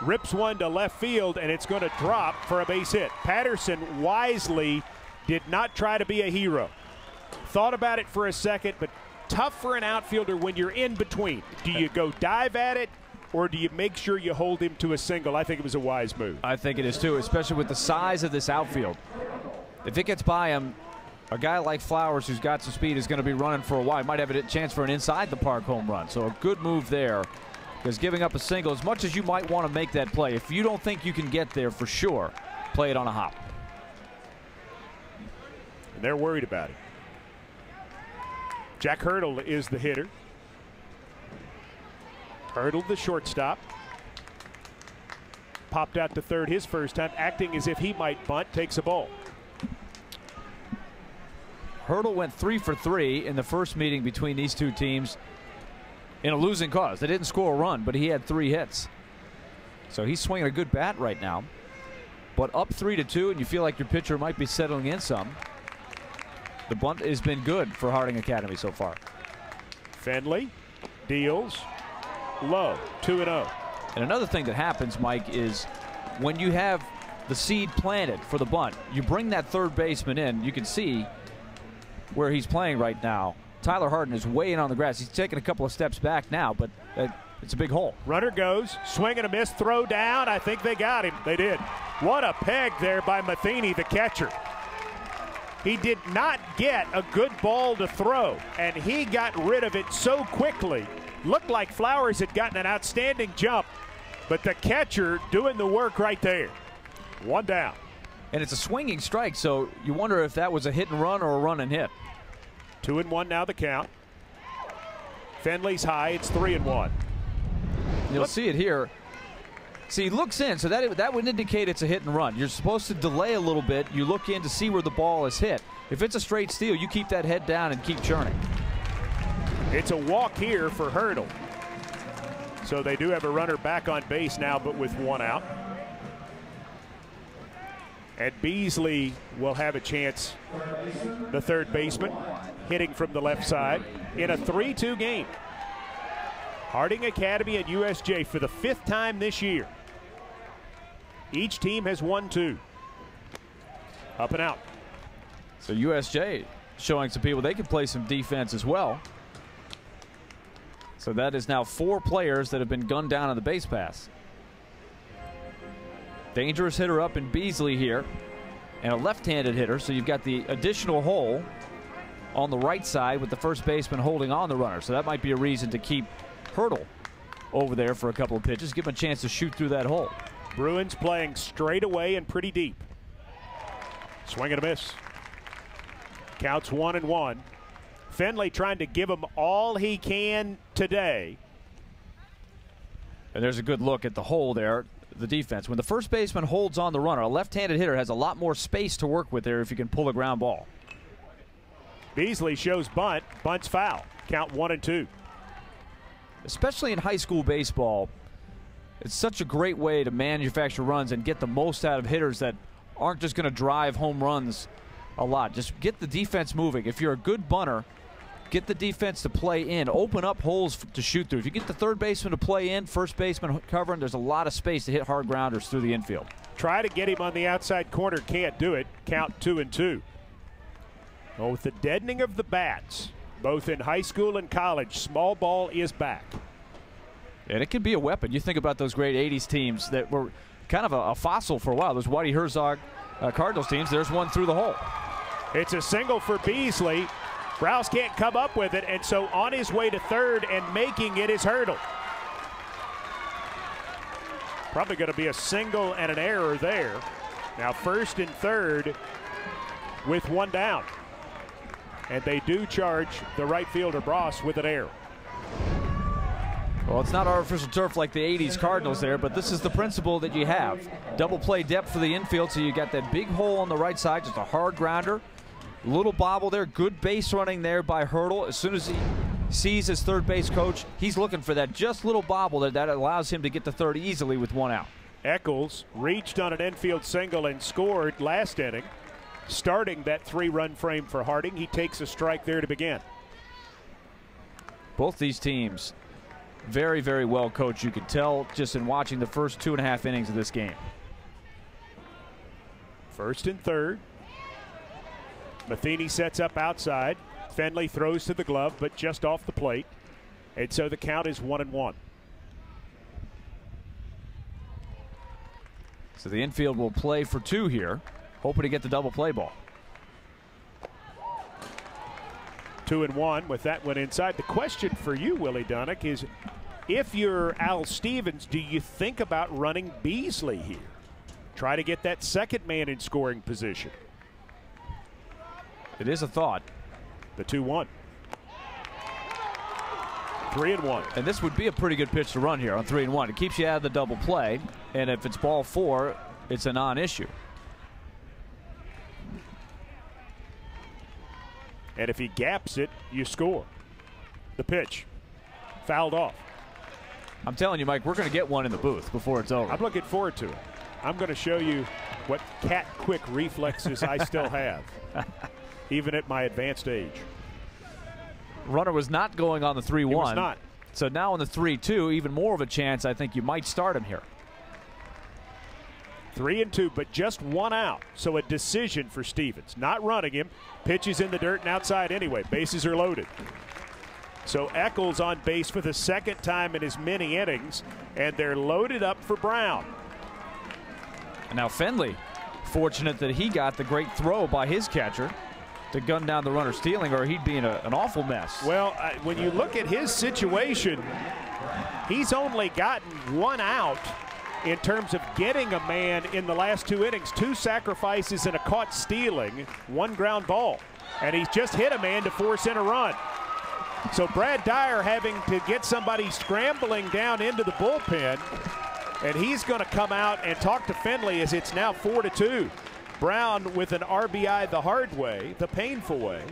Speaker 1: rips one to left field, and it's going to drop for a base hit. Patterson wisely did not try to be a hero. Thought about it for a second, but tough for an outfielder when you're in between. Do you go dive at it, or do you make sure you hold him to a single? I think it was a wise move.
Speaker 2: I think it is too, especially with the size of this outfield. If it gets by him, a guy like Flowers who's got some speed is going to be running for a while. Might have a chance for an inside-the-park home run. So a good move there, because giving up a single, as much as you might want to make that play, if you don't think you can get there for sure, play it on a hop.
Speaker 1: And they're worried about it. Jack Hurdle is the hitter. Hurdle, the shortstop. Popped out to third his first time, acting as if he might bunt, takes a ball.
Speaker 2: Hurdle went 3 for 3 in the first meeting between these two teams in a losing cause. They didn't score a run, but he had 3 hits. So he's swinging a good bat right now. But up 3-2, and you feel like your pitcher might be settling in some. The bunt has been good for Harding Academy so far.
Speaker 1: Fenley deals low, 2-0.
Speaker 2: And another thing that happens, Mike, is when you have the seed planted for the bunt, you bring that third baseman in. You can see where he's playing right now. Tyler Hardin is way in on the grass. He's taking a couple of steps back now, but it's a big hole.
Speaker 1: Runner goes, swing and a miss, throw down. I think they got him. They did. What a peg there by Matheny, the catcher. He did not get a good ball to throw, and he got rid of it so quickly. Looked like Flowers had gotten an outstanding jump, but the catcher doing the work right there. 1 down.
Speaker 2: And it's a swinging strike, so you wonder if that was a hit and run or a run and hit.
Speaker 1: 2-1 now the count. Fenley's high, it's 3-1.
Speaker 2: You'll see it here. See, he looks in, so that would indicate it's a hit and run. You're supposed to delay a little bit. You look in to see where the ball is hit. If it's a straight steal, you keep that head down and keep churning.
Speaker 1: It's a walk here for Hurdle. So they do have a runner back on base now, but with 1 out. And Beasley will have a chance, the third baseman, hitting from the left side in a 3-2 game. Harding Academy and USJ for the 5th time this year. Each team has won 2. Up and out.
Speaker 2: So USJ showing some people they can play some defense as well. So that is now 4 players that have been gunned down on the base pass. Dangerous hitter up in Beasley here, and a left-handed hitter, so you've got the additional hole on the right side with the first baseman holding on the runner. So that might be a reason to keep Hurdle over there for a couple of pitches, give him a chance to shoot through that hole.
Speaker 1: Bruins playing straight away and pretty deep. Swing and a miss. Counts 1-1. Fenley trying to give him all he can today.
Speaker 2: And there's a good look at the hole there, the defense. When the first baseman holds on the runner, a left-handed hitter has a lot more space to work with there if you can pull a ground ball.
Speaker 1: Beasley shows bunt. Bunt's foul. Count 1-2.
Speaker 2: Especially in high school baseball, it's such a great way to manufacture runs and get the most out of hitters that aren't just going to drive home runs a lot. Just get the defense moving. If you're a good bunter, get the defense to play in. Open up holes to shoot through. If you get the third baseman to play in, first baseman covering, there's a lot of space to hit hard grounders through the infield. Try
Speaker 1: to get him on the outside corner. Can't do it. Count 2-2. Well, with the deadening of the bats, both in high school and college, small ball is back.
Speaker 2: And it can be a weapon. You think about those great 80s teams that were kind of a fossil for a while. Those Whitey Herzog Cardinals teams. There's one through the hole.
Speaker 1: It's a single for Beasley. Rouse can't come up with it, and so on his way to third and making it is Hurdle. Probably going to be a single and an error there. Now first and third with 1 down. And they do charge the right fielder, Bross, with an error.
Speaker 2: Well, it's not artificial turf like the 80s Cardinals there, but this is the principle that you have. Double play depth for the infield, so you got that big hole on the right side, just a hard grounder. Little bobble there, good base running there by Hurdle. As soon as he sees his third base coach, he's looking for that just little bobble that allows him to get to third easily with 1 out.
Speaker 1: Eccles reached on an infield single and scored last inning, starting that 3-run frame for Harding. He takes a strike there to begin.
Speaker 2: Both these teams very, very well coached. You could tell just in watching the first 2.5 innings of this game.
Speaker 1: First and third. Matheny sets up outside. Fenley throws to the glove, but just off the plate. And so the count is 1-1.
Speaker 2: So the infield will play for 2 here, hoping to get the double play ball.
Speaker 1: 2-1 with that one inside. The question for you, Willie Dunnick, is if you're Al Stevens, do you think about running Beasley here? Try to get that second man in scoring position.
Speaker 2: It is a thought.
Speaker 1: The 2-1. 3-1.
Speaker 2: And this would be a pretty good pitch to run here on 3-1. It keeps you out of the double play, and if it's ball 4, it's a non-issue.
Speaker 1: And if he gaps it, you score. The pitch. Fouled off.
Speaker 2: I'm telling you, Mike, we're going to get one in the booth before it's over.
Speaker 1: I'm looking forward to it. I'm going to show you what cat-quick reflexes I still have, even at my advanced age.
Speaker 2: Runner was not going on the 3-1.
Speaker 1: He was not.
Speaker 2: So now on the 3-2, even more of a chance. I think you might start him here.
Speaker 1: 3-2, but just 1 out. So a decision for Stevens. Not running him. Pitches in the dirt and outside anyway. Bases are loaded. So Eccles on base for the second time in his many innings, and they're loaded up for Brown.
Speaker 2: And now Fenley, fortunate that he got the great throw by his catcher to gun down the runner stealing, or he'd be in an awful mess.
Speaker 1: Well, when you look at his situation, he's only gotten 1 out in terms of getting a man in the last 2 innings. 2 sacrifices and a caught stealing, 1 ground ball. And he's just hit a man to force in a run. So Brad Dyer having to get somebody scrambling down into the bullpen, and he's going to come out and talk to Fenley as it's now 4-2. Brown with an RBI the hard way, the painful way.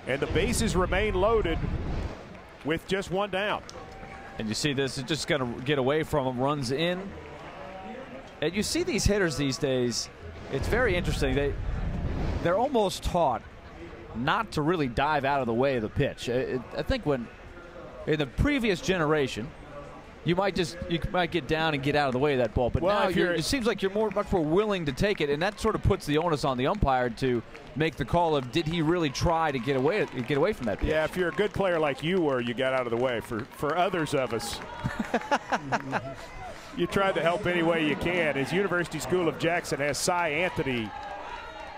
Speaker 1: And the bases remain loaded with just 1 down.
Speaker 2: And you see this is just going to get away from him, runs in. And you see these hitters these days, it's very interesting. They're almost taught not to really dive out of the way of the pitch. I think when in the previous generation, you might get down and get out of the way of that ball. But now it seems like you're much more willing to take it, and that sort of puts the onus on the umpire to make the call of did he really try to get away from that pitch.
Speaker 1: Yeah, if you're a good player like you were, you got out of the way. For others of us, you tried to help any way you can. As University School of Jackson has Cy Anthony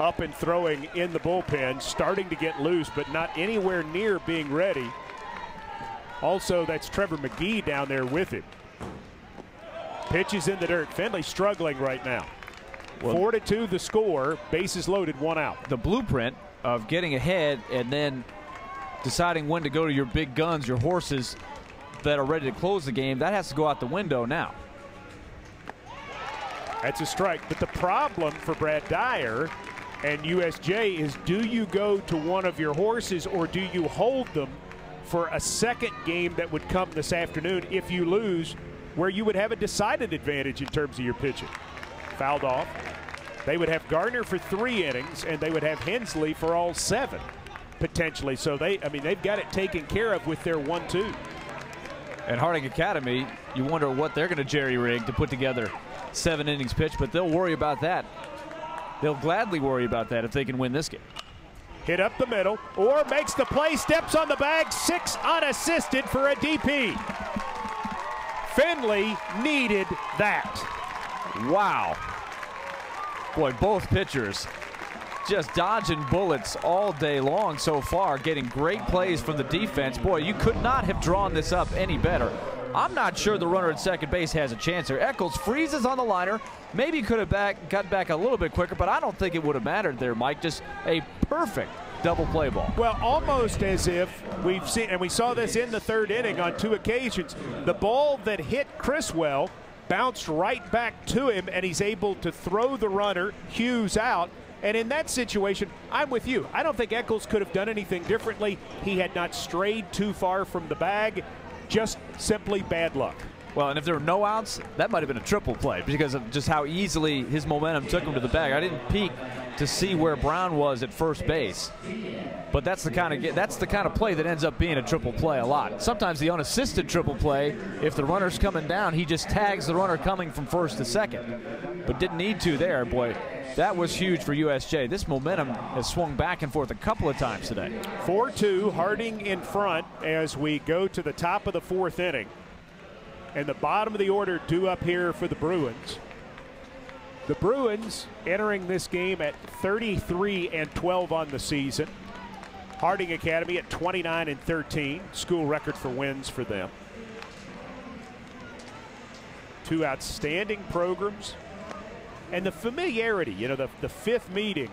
Speaker 1: up and throwing in the bullpen, starting to get loose, but not anywhere near being ready. Also, that's Trevor McGee down there with him. Pitches in the dirt. Fenley struggling right now. 4-2 the score. Bases loaded, 1 out.
Speaker 2: The blueprint of getting ahead and then deciding when to go to your big guns, your horses that are ready to close the game, that has to go out the window now.
Speaker 1: That's a strike. But the problem for Brad Dyer and USJ is, do you go to one of your horses or do you hold them for a second game that would come this afternoon if you lose, where you would have a decided advantage in terms of your pitching? Fouled off. They would have Gardner for 3 innings, and they would have Hensley for all 7, potentially. So they've got it taken care of with their 1-2.
Speaker 2: And Harding Academy, you wonder what they're going to jerry-rig to put together 7 innings pitch, but they'll worry about that. They'll gladly worry about that if they can win this game.
Speaker 1: Hit up the middle, or makes the play, steps on the bag, 6 unassisted for a DP. Fenley needed that.
Speaker 2: Wow. Boy, both pitchers just dodging bullets all day long so far, getting great plays from the defense. Boy, you could not have drawn this up any better. I'm not sure the runner at second base has a chance here. Eccles freezes on the liner. Maybe could have got back a little bit quicker, but I don't think it would have mattered there, Mike. Just a perfect double play ball.
Speaker 1: Well, almost as if we've seen, and we saw this in the 3rd inning on 2 occasions, the ball that hit Criswell bounced right back to him, and he's able to throw the runner, Hughes, out. And in that situation, I'm with you. I don't think Eccles could have done anything differently. He had not strayed too far from the bag. Just simply bad luck.
Speaker 2: Well, and if there were no outs, that might have been a triple play because of just how easily his momentum took him to the bag. I didn't peek to see where Brown was at first base, but that's the kind of play that ends up being a triple play a lot. Sometimes the unassisted triple play, if the runner's coming down, he just tags the runner coming from first to second, but didn't need to there. Boy, that was huge for USJ. This momentum has swung back and forth a couple of times today.
Speaker 1: 4-2, Harding in front as we go to the top of the fourth inning. And the bottom of the order due up here for the Bruins. The Bruins entering this game at 33-12 on the season. Harding Academy at 29-13, school record for wins for them. Two outstanding programs. And the familiarity, you know, the fifth meeting.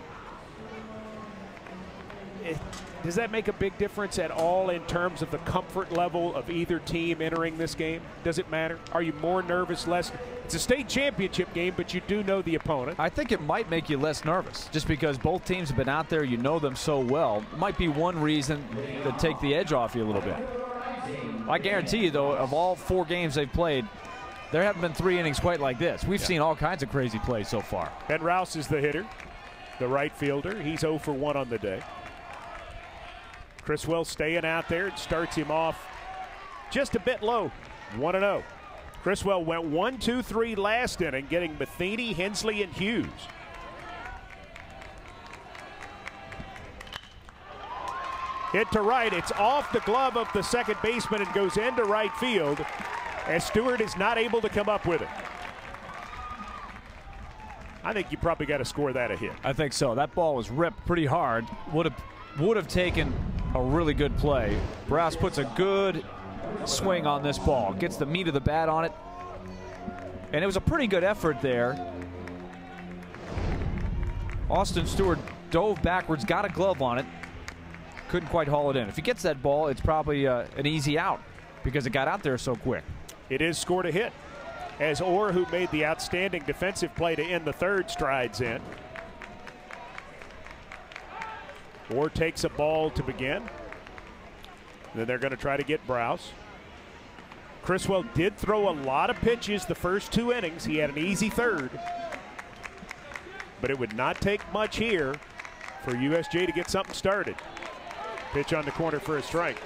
Speaker 1: Does that make a big difference at all in terms of the comfort level of either team entering this game? Does it matter? Are you more nervous, less? It's a state championship game, but you do know the opponent.
Speaker 2: I think it might make you less nervous just because both teams have been out there. You know them so well. Might be one reason to take the edge off you a little bit. I guarantee you, though, of all 4 games they've played, there haven't been 3 innings quite like this. We've seen all kinds of crazy plays so far.
Speaker 1: Ben Rouse is the hitter, the right fielder. He's 0 for 1 on the day. Criswell staying out there and starts him off just a bit low, 1-0. Criswell went 1-2-3 last inning, getting Matheny, Hensley, and Hughes. Hit to right. It's off the glove of the second baseman and goes into right field as Stewart is not able to come up with it. I think you probably got to score that a hit.
Speaker 2: I think so. That ball was ripped pretty hard. Would have taken a really good play. Browse puts a good swing on this ball, gets the meat of the bat on it, and it was a pretty good effort there. Austin Stewart dove backwards, got a glove on it, couldn't quite haul it in. If he gets that ball, it's probably an easy out because it got out there so quick.
Speaker 1: It is scored a hit as Orr, who made the outstanding defensive play to end the third, strides in. Orr takes a ball to begin. Then they're going to try to get Browse. Criswell did throw a lot of pitches the first 2 innings. He had an easy third. But it would not take much here for USJ to get something started. Pitch on the corner for a strike.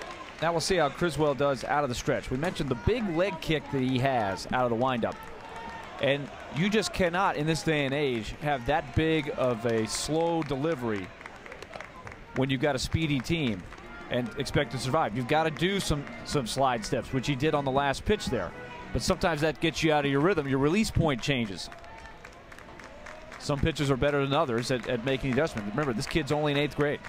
Speaker 2: Now we'll see how Criswell does out of the stretch. We mentioned the big leg kick that he has out of the windup. And you just cannot, in this day and age, have that big of a slow delivery when you've got a speedy team and expect to survive. You've got to do some slide steps, which he did on the last pitch there. But sometimes that gets you out of your rhythm. Your release point changes. Some pitchers are better than others at making adjustments. Remember, this kid's only in 8th grade.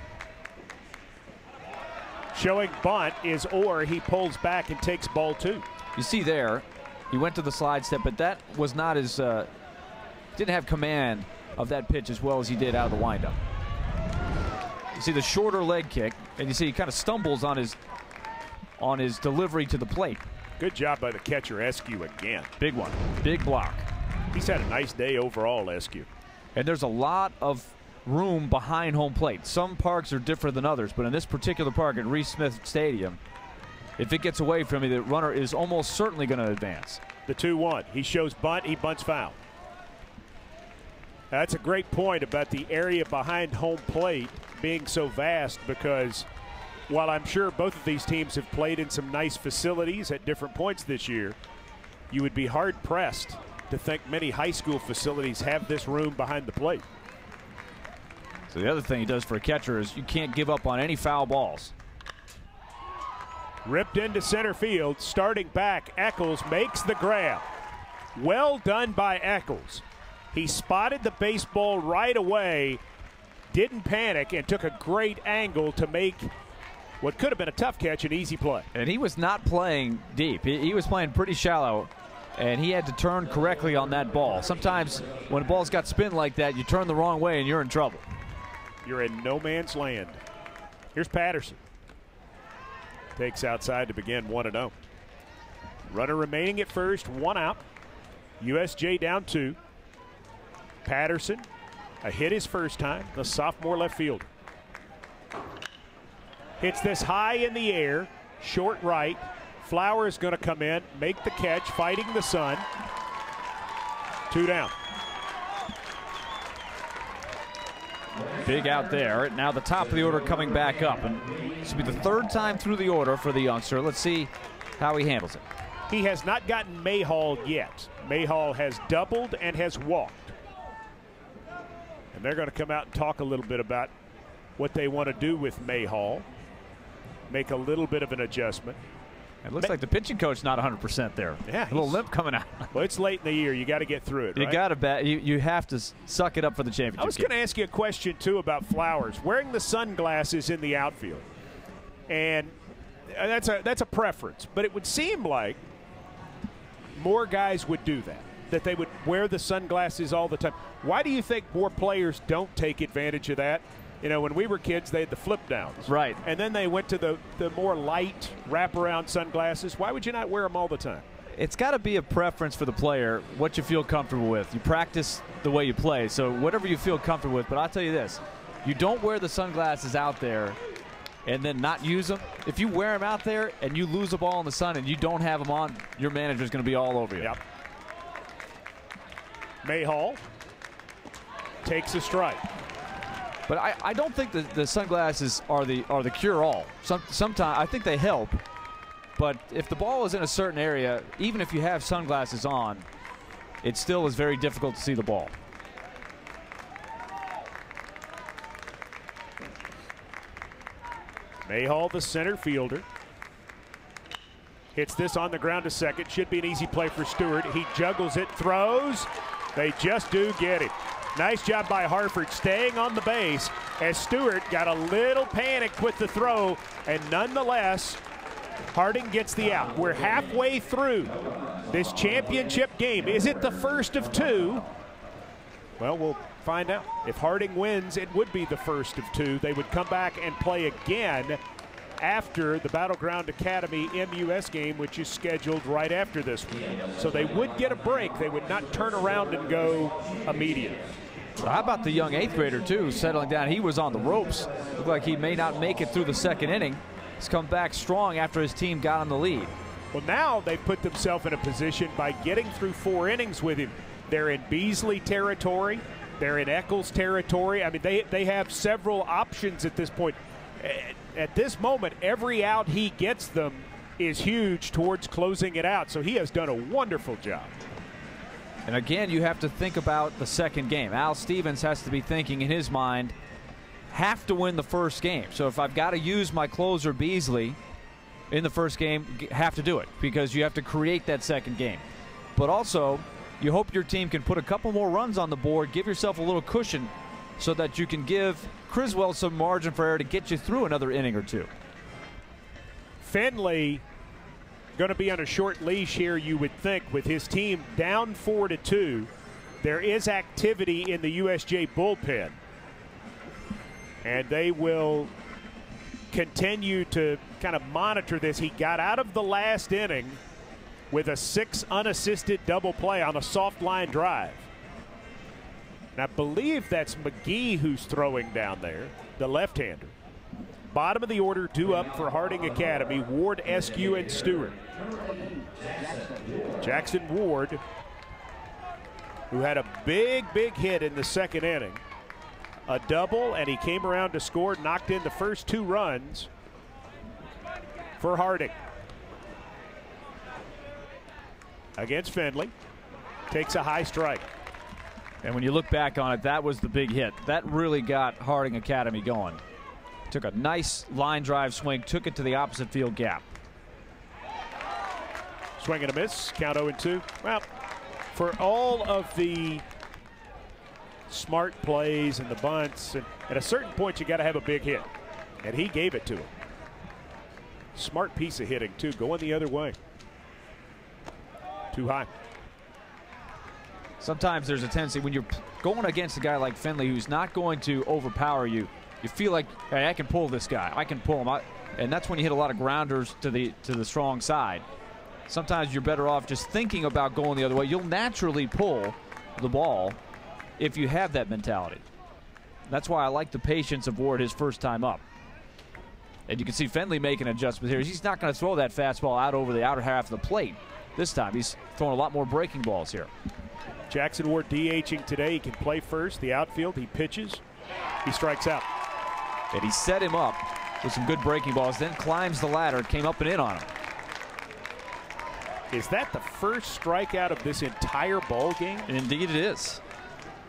Speaker 1: Showing bunt is Orr. He pulls back and takes ball 2.
Speaker 2: You see there, he went to the slide step, but that was not as didn't have command of that pitch as well as he did out of the windup. You see the shorter leg kick, and you see he kind of stumbles on his delivery to the plate.
Speaker 1: Good job by the catcher, Eskew, again.
Speaker 2: Big one, big block.
Speaker 1: He's had a nice day overall, Eskew.
Speaker 2: And there's a lot of room behind home plate. Some parks are different than others, but in this particular park at Reese Smith Stadium, if it gets away from you, the runner is almost certainly going to advance.
Speaker 1: The 2-1. He shows bunt. He bunts foul. That's a great point about the area behind home plate being so vast, because while I'm sure both of these teams have played in some nice facilities at different points this year, you would be hard-pressed to think many high school facilities have this room behind the plate.
Speaker 2: So the other thing he does for a catcher is you can't give up on any foul balls.
Speaker 1: Ripped into center field, starting back, Eccles makes the grab. Well done by Eccles. He spotted the baseball right away, didn't panic, and took a great angle to make what could have been a tough catch an easy play.
Speaker 2: And he was not playing deep. He was playing pretty shallow, and he had to turn correctly on that ball. Sometimes when a ball's got spin like that, you turn the wrong way and you're in trouble.
Speaker 1: You're in no man's land. Here's Patterson. Takes outside to begin 1-0. Runner remaining at first, 1 out. USJ down 2. Patterson, a hit his first time, the sophomore left fielder. Hits this high in the air, short right, Flowers going to come in, make the catch, fighting the sun. 2 down.
Speaker 2: Big out there. Now the top of the order coming back up. And this will be the 3rd time through the order for the youngster. Let's see how he handles it.
Speaker 1: He has not gotten Mayhall yet. Mayhall has doubled and has walked. And they're going to come out and talk a little bit about what they want to do with Mayhall. Make a little bit of an adjustment.
Speaker 2: It looks like the pitching coach not 100% there.
Speaker 1: Yeah,
Speaker 2: a little limp coming out.
Speaker 1: Well, it's late in the year. You got to get through it.
Speaker 2: You
Speaker 1: right?
Speaker 2: got to bet. You have to suck it up for the championship.
Speaker 1: I was going to ask you a question too about Flowers wearing the sunglasses in the outfield, and that's a preference. But it would seem like more guys would do that. That they would wear the sunglasses all the time. Why do you think more players don't take advantage of that? You know, when we were kids, they had the flip downs.
Speaker 2: Right.
Speaker 1: And then they went to the more light wraparound sunglasses. Why would you not wear them all the time?
Speaker 2: It's got to be a preference for the player, what you feel comfortable with. You practice the way you play, so whatever you feel comfortable with. But I'll tell you this, you don't wear the sunglasses out there and then not use them. If you wear them out there and you lose a ball in the sun and you don't have them on, your manager's going to be all over you.
Speaker 1: Yep. Mayhall takes a strike.
Speaker 2: But I don't think that the sunglasses are the cure-all. Sometimes I think they help, but if the ball is in a certain area, even if you have sunglasses on, it still is very difficult to see the ball.
Speaker 1: Mayhall, the center fielder, hits this on the ground to second. Should be an easy play for Stewart. He juggles it, throws. They just do get it. Nice job by Harford staying on the base as Stewart got a little panicked with the throw, and nonetheless, Harding gets the out. We're halfway through this championship game. Is it the first of 2? Well, we'll find out. If Harding wins, it would be the first of 2. They would come back and play again after the Battleground Academy MUS game, which is scheduled right after this one. So they would get a break. They would not turn around and go immediately.
Speaker 2: So how about the young 8th grader, too, settling down? He was on the ropes. Looked like he may not make it through the 2nd inning. He's come back strong after his team got on the lead.
Speaker 1: Well, now they've put themselves in a position by getting through 4 innings with him. They're in Beasley territory. They're in Eccles territory. I mean, they have several options at this point. At this moment, every out he gets them is huge towards closing it out. So he has done a wonderful job.
Speaker 2: And again, you have to think about the 2nd game. Al Stevens has to be thinking in his mind, have to win the 1st game. So if I've got to use my closer Beasley in the 1st game, have to do it because you have to create that 2nd game. But also, you hope your team can put a couple more runs on the board, give yourself a little cushion so that you can give Criswell some margin for error to get you through another inning or 2.
Speaker 1: Finley going to be on a short leash here, you would think, with his team down 4-2. There is activity in the USJ bullpen, and they will continue to kind of monitor this. He got out of the last inning with a 6 unassisted double play on a soft line drive. And I believe that's McGee who's throwing down there, the left-hander. Bottom of the order due up for Harding Academy, Ward, Eskew, and Stewart. Jackson Ward, who had a big hit in the 2nd inning. A double, and he came around to score, knocked in the first 2 runs for Harding. Against Finley, takes a high strike.
Speaker 2: And when you look back on it, that was the big hit. That really got Harding Academy going. Took a nice line drive swing, took it to the opposite field gap.
Speaker 1: Swing and a miss, count 0-2. Well, for all of the smart plays and the bunts, and at a certain point you got to have a big hit, and he gave it to him. Smart piece of hitting too, going the other way. Too high.
Speaker 2: Sometimes there's a tendency when you're going against a guy like Finley who's not going to overpower you, you feel like, hey, I can pull this guy, I can pull him out, and that's when you hit a lot of grounders to the strong side. Sometimes you're better off just thinking about going the other way. You'll naturally pull the ball if you have that mentality. That's why I like the patience of Ward his first time up. And you can see Fenley making an adjustment here. He's not going to throw that fastball out over the outer half of the plate. This time he's throwing a lot more breaking balls here.
Speaker 1: Jackson Ward DHing today. He can play first. The outfield, he pitches. He strikes out.
Speaker 2: And he set him up with some good breaking balls, then climbs the ladder and came up and in on him.
Speaker 1: Is that the first strikeout of this entire ball game?
Speaker 2: Indeed it is.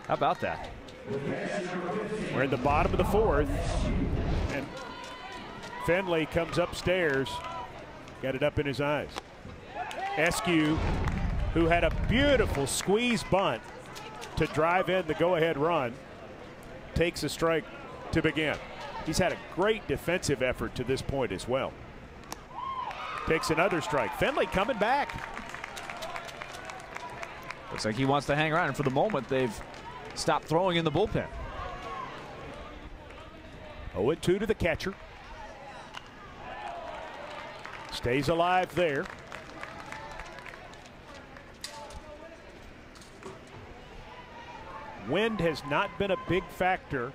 Speaker 2: How about that?
Speaker 1: We're in the bottom of the fourth, and Fenley comes upstairs, got it up in his eyes. Eskew, who had a beautiful squeeze bunt to drive in the go-ahead run, takes a strike to begin. He's had a great defensive effort to this point as well. Takes another strike. Fenley coming back.
Speaker 2: Looks like he wants to hang around, and for the moment they've stopped throwing in the bullpen.
Speaker 1: 0-2 to the catcher. Stays alive there. Wind has not been a big factor.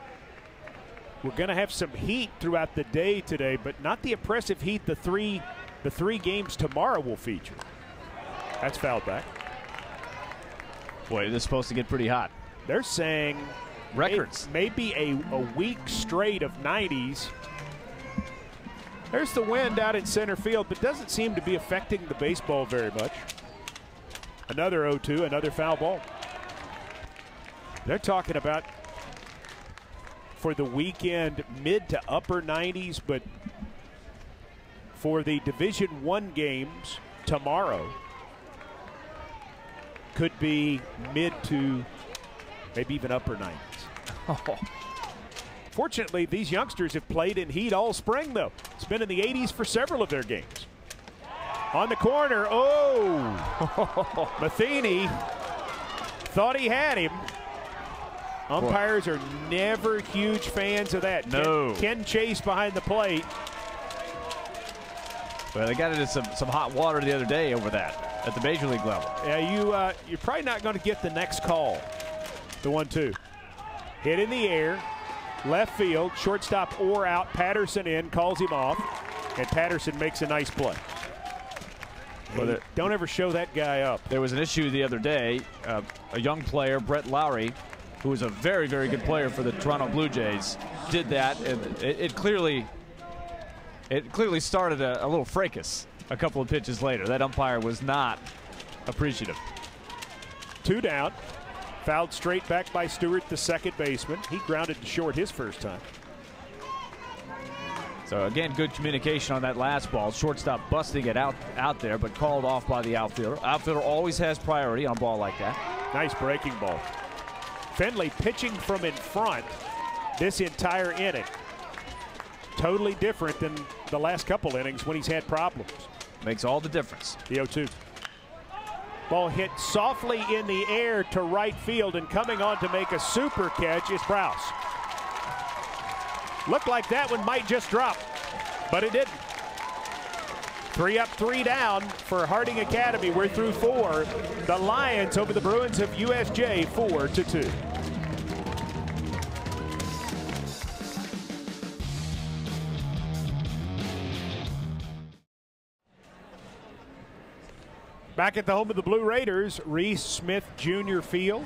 Speaker 1: We're going to have some heat throughout the day today, but not the oppressive heat the three games tomorrow will feature. That's fouled back.
Speaker 2: Boy, it is supposed to get pretty hot.
Speaker 1: They're saying
Speaker 2: records.
Speaker 1: Maybe a week straight of 90s. There's the wind out in center field, but doesn't seem to be affecting the baseball very much. Another 0-2, another foul ball. They're talking about for the weekend mid to upper 90s, but for the Division I games tomorrow could be mid to maybe even upper 90s.
Speaker 2: Oh.
Speaker 1: Fortunately, these youngsters have played in heat all spring, though. It's been in the 80s for several of their games. On the corner, oh! Matheny thought he had him. Umpires are never huge fans of that.
Speaker 2: No.
Speaker 1: Ken Chase behind the plate.
Speaker 2: Well, they got into some hot water the other day over that at the major league level.
Speaker 1: Yeah, you're probably not going to get the next call. The 1-2. Hit in the air. Left field. Shortstop or out. Patterson in. Calls him off. And Patterson makes a nice play. Well, don't ever show that guy up.
Speaker 2: There was an issue the other day. A young player, Brett Lowry, who was a very, very good player for the Toronto Blue Jays, did that, and it clearly started a little fracas a couple of pitches later. That umpire was not appreciative.
Speaker 1: 2 down. Fouled straight back by Stewart, the second baseman. He grounded to short his first time.
Speaker 2: So again, good communication on that last ball. Shortstop busting it out there, but called off by the outfielder. Outfielder always has priority on a ball like that.
Speaker 1: Nice breaking ball. Fenley pitching from in front this entire inning. Totally different than the last couple innings when he's had problems.
Speaker 2: Makes all the difference.
Speaker 1: The 0-2. Ball hit softly in the air to right field, and coming on to make a super catch is Browse. Looked like that one might just drop, but it didn't. 3 up, 3 down for Harding Academy. We're through 4. The Lions over the Bruins of USJ 4-2. Back at the home of the Blue Raiders, Reese Smith Jr. Field,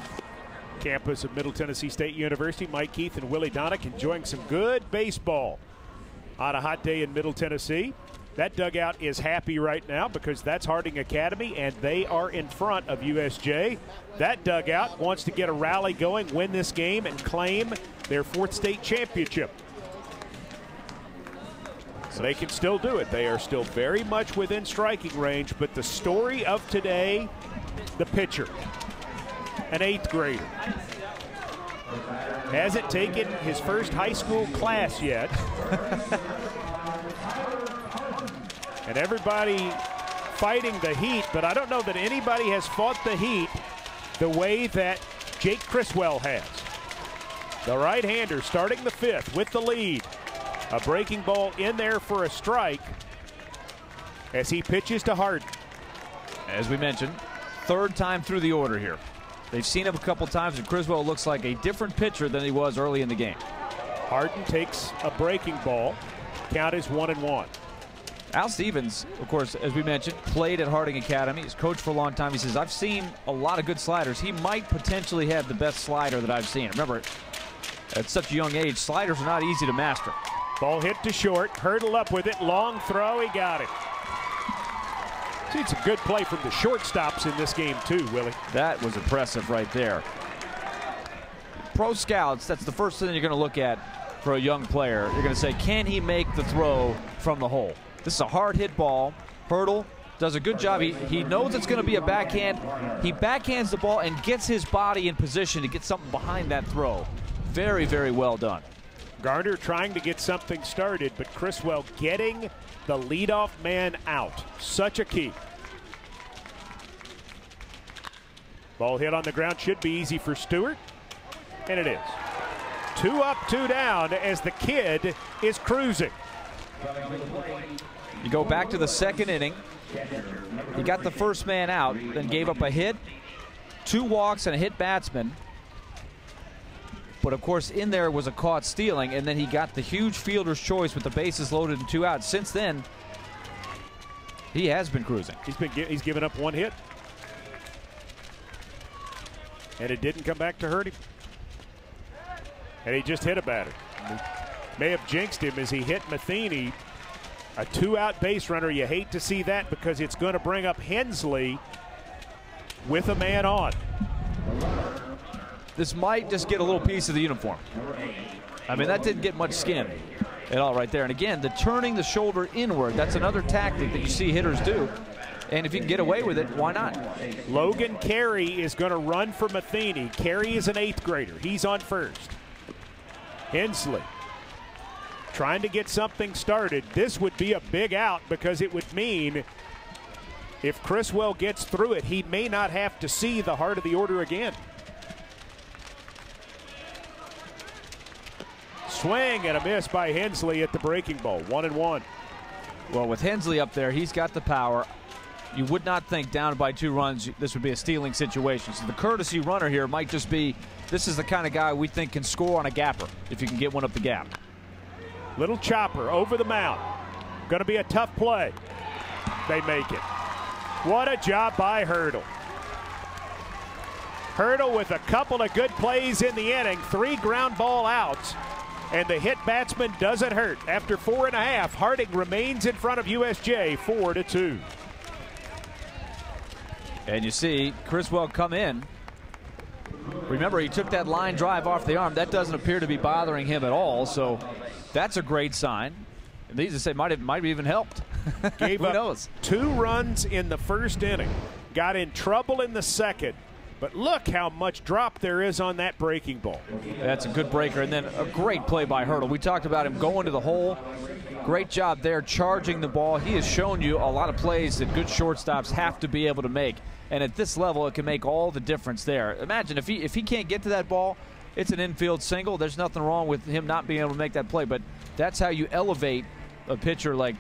Speaker 1: campus of Middle Tennessee State University. Mike Keith and Willie Donick enjoying some good baseball on a hot day in Middle Tennessee. That dugout is happy right now because that's Harding Academy, and they are in front of USJ. That dugout wants to get a rally going, win this game, and claim their 4th state championship. So they can still do it. They are still very much within striking range, but the story of today, the pitcher, an 8th grader. Hasn't taken his first high school class yet. And everybody fighting the heat, but I don't know that anybody has fought the heat the way that Jake Criswell has. The right-hander starting the 5th with the lead. A breaking ball in there for a strike as he pitches to Hardin.
Speaker 2: As we mentioned, 3rd time through the order here. They've seen him a couple times, and Criswell looks like a different pitcher than he was early in the game.
Speaker 1: Hardin takes a breaking ball. Count is 1-1.
Speaker 2: Al Stevens, of course, as we mentioned, played at Harding Academy. He's coached for a long time. He says, I've seen a lot of good sliders. He might potentially have the best slider that I've seen. Remember, at such a young age, sliders are not easy to master.
Speaker 1: Ball hit to short, hurdle up with it, long throw, he got it. Seen some good play from the shortstops in this game too, Willie.
Speaker 2: That was impressive right there. Pro scouts, that's the first thing you're going to look at for a young player. You're going to say, can he make the throw from the hole? This is a hard hit ball. Hurdle does a good job. He knows it's going to be a backhand. He backhands the ball and gets his body in position to get something behind that throw. Very, very well done.
Speaker 1: Garner trying to get something started, but Criswell getting the leadoff man out. Such a key. Ball hit on the ground, should be easy for Stewart, and it is. 2 up, 2 down as the kid is cruising.
Speaker 2: You go back to the second inning. He got the first man out, then gave up a hit, 2 walks, and a hit batsman. But of course, in there was a caught stealing, and then he got the huge fielder's choice with the bases loaded and 2 outs. Since then, he has been cruising.
Speaker 1: He's given up 1 hit, and it didn't come back to hurt him. And he just hit a batter. May have jinxed him as he hit Matheny. A 2-out base runner. You hate to see that because it's going to bring up Hensley with a man on.
Speaker 2: This might just get a little piece of the uniform. I mean, that didn't get much skin at all right there. And again, the turning the shoulder inward, that's another tactic that you see hitters do. And if you can get away with it, why not?
Speaker 1: Logan Carey is going to run for Matheny. Carey is an 8th grader. He's on first. Hensley trying to get something started. This would be a big out because it would mean if Criswell gets through it, he may not have to see the heart of the order again. Swing and a miss by Hensley at the breaking ball. 1-1.
Speaker 2: Well, with Hensley up there, he's got the power. You would not think down by 2 runs this would be a stealing situation. So the courtesy runner here might just be, this is the kind of guy we think can score on a gapper if you can get one up the gap.
Speaker 1: Little chopper over the mound. Going to be a tough play. They make it. What a job by Hurdle. Hurdle with a couple of good plays in the inning. 3 ground ball outs. And the hit batsman doesn't hurt. After 4.5, Harding remains in front of USJ 4-2.
Speaker 2: And you see Criswell come in. Remember, he took that line drive off the arm. That doesn't appear to be bothering him at all. So that's a great sign. And these, to say, might have even helped.
Speaker 1: Gave
Speaker 2: Who
Speaker 1: up
Speaker 2: knows?
Speaker 1: 2 runs in the first inning. Got in trouble in the second. But look how much drop there is on that breaking ball.
Speaker 2: That's a good breaker. And then a great play by Hurdle. We talked about him going to the hole. Great job there charging the ball. He has shown you a lot of plays that good shortstops have to be able to make. And at this level, it can make all the difference there. Imagine if he can't get to that ball, it's an infield single. There's nothing wrong with him not being able to make that play. But that's how you elevate a pitcher like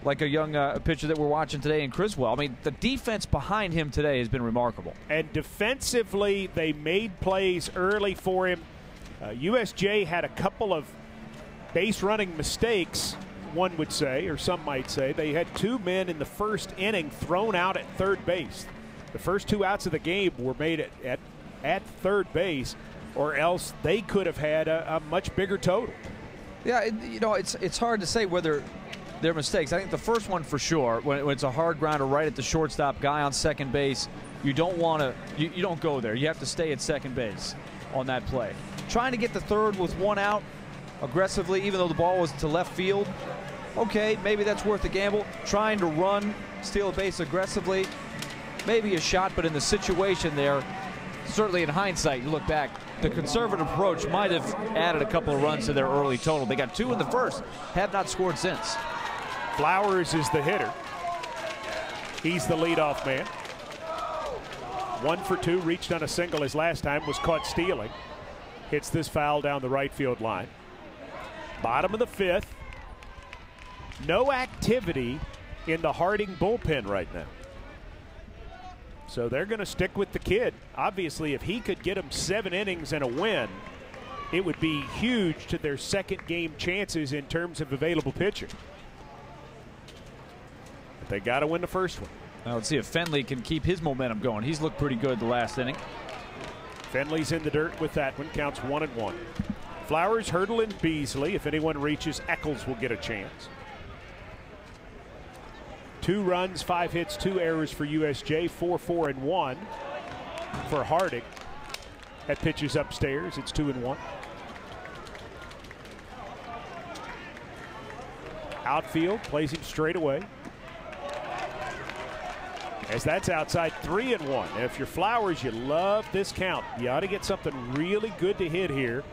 Speaker 2: a young pitcher that we're watching today in Criswell. I mean, the defense behind him today has been remarkable.
Speaker 1: And defensively, they made plays early for him. USJ had a couple of base running mistakes, one would say, or some might say. They had 2 men in the first inning thrown out at third base. The first 2 outs of the game were made at third base, or else they could have had a much bigger total.
Speaker 2: Yeah, you know, it's hard to say whether they're mistakes. I think the first one for sure, when it's a hard grounder right at the shortstop, guy on second base, you don't want to, you don't go there. You have to stay at second base on that play. Trying to get the third with 1 out aggressively, even though the ball was to left field, okay, maybe that's worth a gamble. Trying to run, steal a base aggressively, maybe a shot, but in the situation there, certainly in hindsight, you look back, the conservative approach might have added a couple of runs to their early total. They got 2 in the first, have not scored since.
Speaker 1: Flowers is the hitter. He's the leadoff man. 1 for 2, reached on a single his last time, was caught stealing. Hits this foul down the right field line. Bottom of the 5th. No activity in the Harding bullpen right now. So they're going to stick with the kid. Obviously, if he could get him 7 innings and a win, it would be huge to their second game chances in terms of available pitching. But they got to win the first one.
Speaker 2: Now let's see if Fenley can keep his momentum going. He's looked pretty good the last inning.
Speaker 1: Fenley's in the dirt with that one. Counts 1-1. Flowers, Hurdle, and Beasley. If anyone reaches, Eccles will get a chance. 2 runs, 5 hits, 2 errors for USJ. 4-4-1 for Harding. That pitch is upstairs. It's 2-1. Outfield plays him straight away. As that's outside, 3-1. If you're Flowers, you love this count. You ought to get something really good to hit here.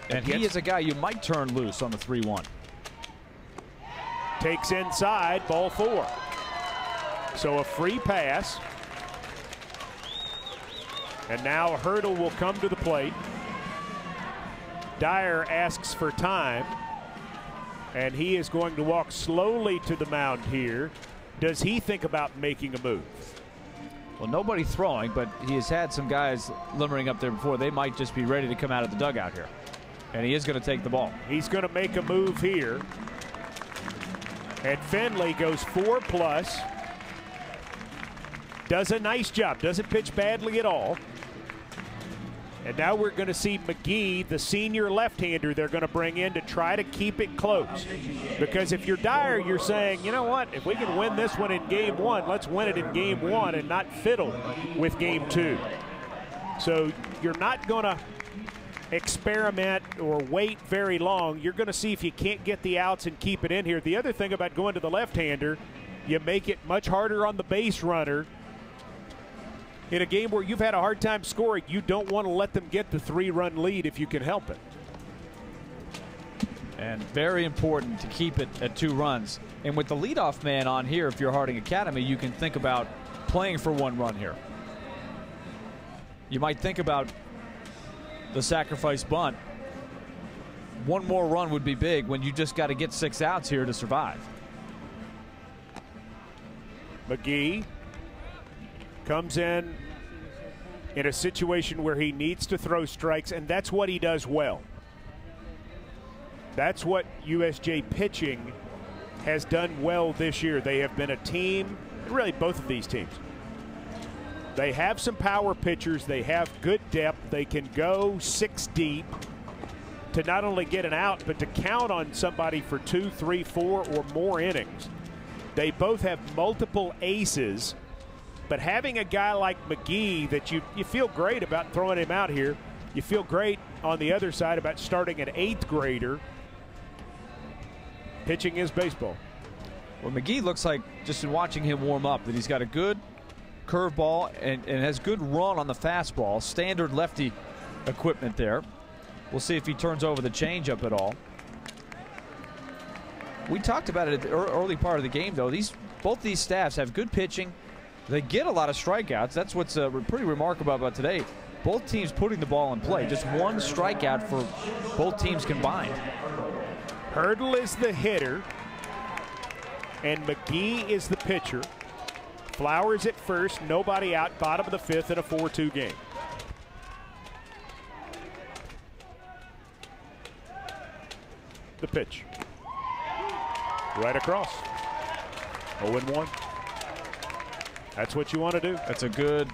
Speaker 2: And he is a guy you might turn loose on the 3-1.
Speaker 1: Takes inside, ball 4. So a free pass. And now Hurdle will come to the plate. Dyer asks for time. And he is going to walk slowly to the mound here. Does he think about making a move?
Speaker 2: Well, nobody throwing, but he has had some guys limbering up there before. They might just be ready to come out of the dugout here. And he is going to take the ball.
Speaker 1: He's going to make a move here. And Fenley goes 4+. Does a nice job. Doesn't pitch badly at all. And now we're going to see McGee, the senior left-hander, they're going to bring in to try to keep it close. Because if you're Dyer, you're saying, you know what, if we can win this one in game 1, let's win it in game 1 and not fiddle with game 2. So you're not going to experiment or wait very long. You're going to see if you can't get the outs and keep it in here. The other thing about going to the left-hander, you make it much harder on the base runner. In a game where you've had a hard time scoring, you don't want to let them get the 3-run lead if you can help it.
Speaker 2: And very important to keep it at 2 runs. And with the leadoff man on here, if you're Harding Academy, you can think about playing for 1 run here. You might think about the sacrifice bunt. 1 more run would be big when you just got to get 6 outs here to survive.
Speaker 1: McGee comes in a situation where he needs to throw strikes, and that's what he does well. That's what USJ pitching has done well this year. They have been a team, really both of these teams. They have some power pitchers. They have good depth. They can go 6 deep to not only get an out, but to count on somebody for 2, 3, 4 or more innings. They both have multiple aces. But having a guy like McGee that you feel great about throwing him out here, you feel great on the other side about starting an 8th grader. Pitching is baseball.
Speaker 2: Well, McGee looks like, just in watching him warm up, that he's got a good curveball and has good run on the fastball. Standard lefty equipment there. We'll see if he turns over the changeup at all. We talked about it at the early part of the game, though. Both these staffs have good pitching. They get a lot of strikeouts. That's what's pretty remarkable about today. Both teams putting the ball in play. Just 1 strikeout for both teams combined.
Speaker 1: Hurdle is the hitter, and McGee is the pitcher. Flowers at first, nobody out, bottom of the 5th in a 4-2 game. The pitch. Right across. 0-1. That's what you want to do.
Speaker 2: That's a good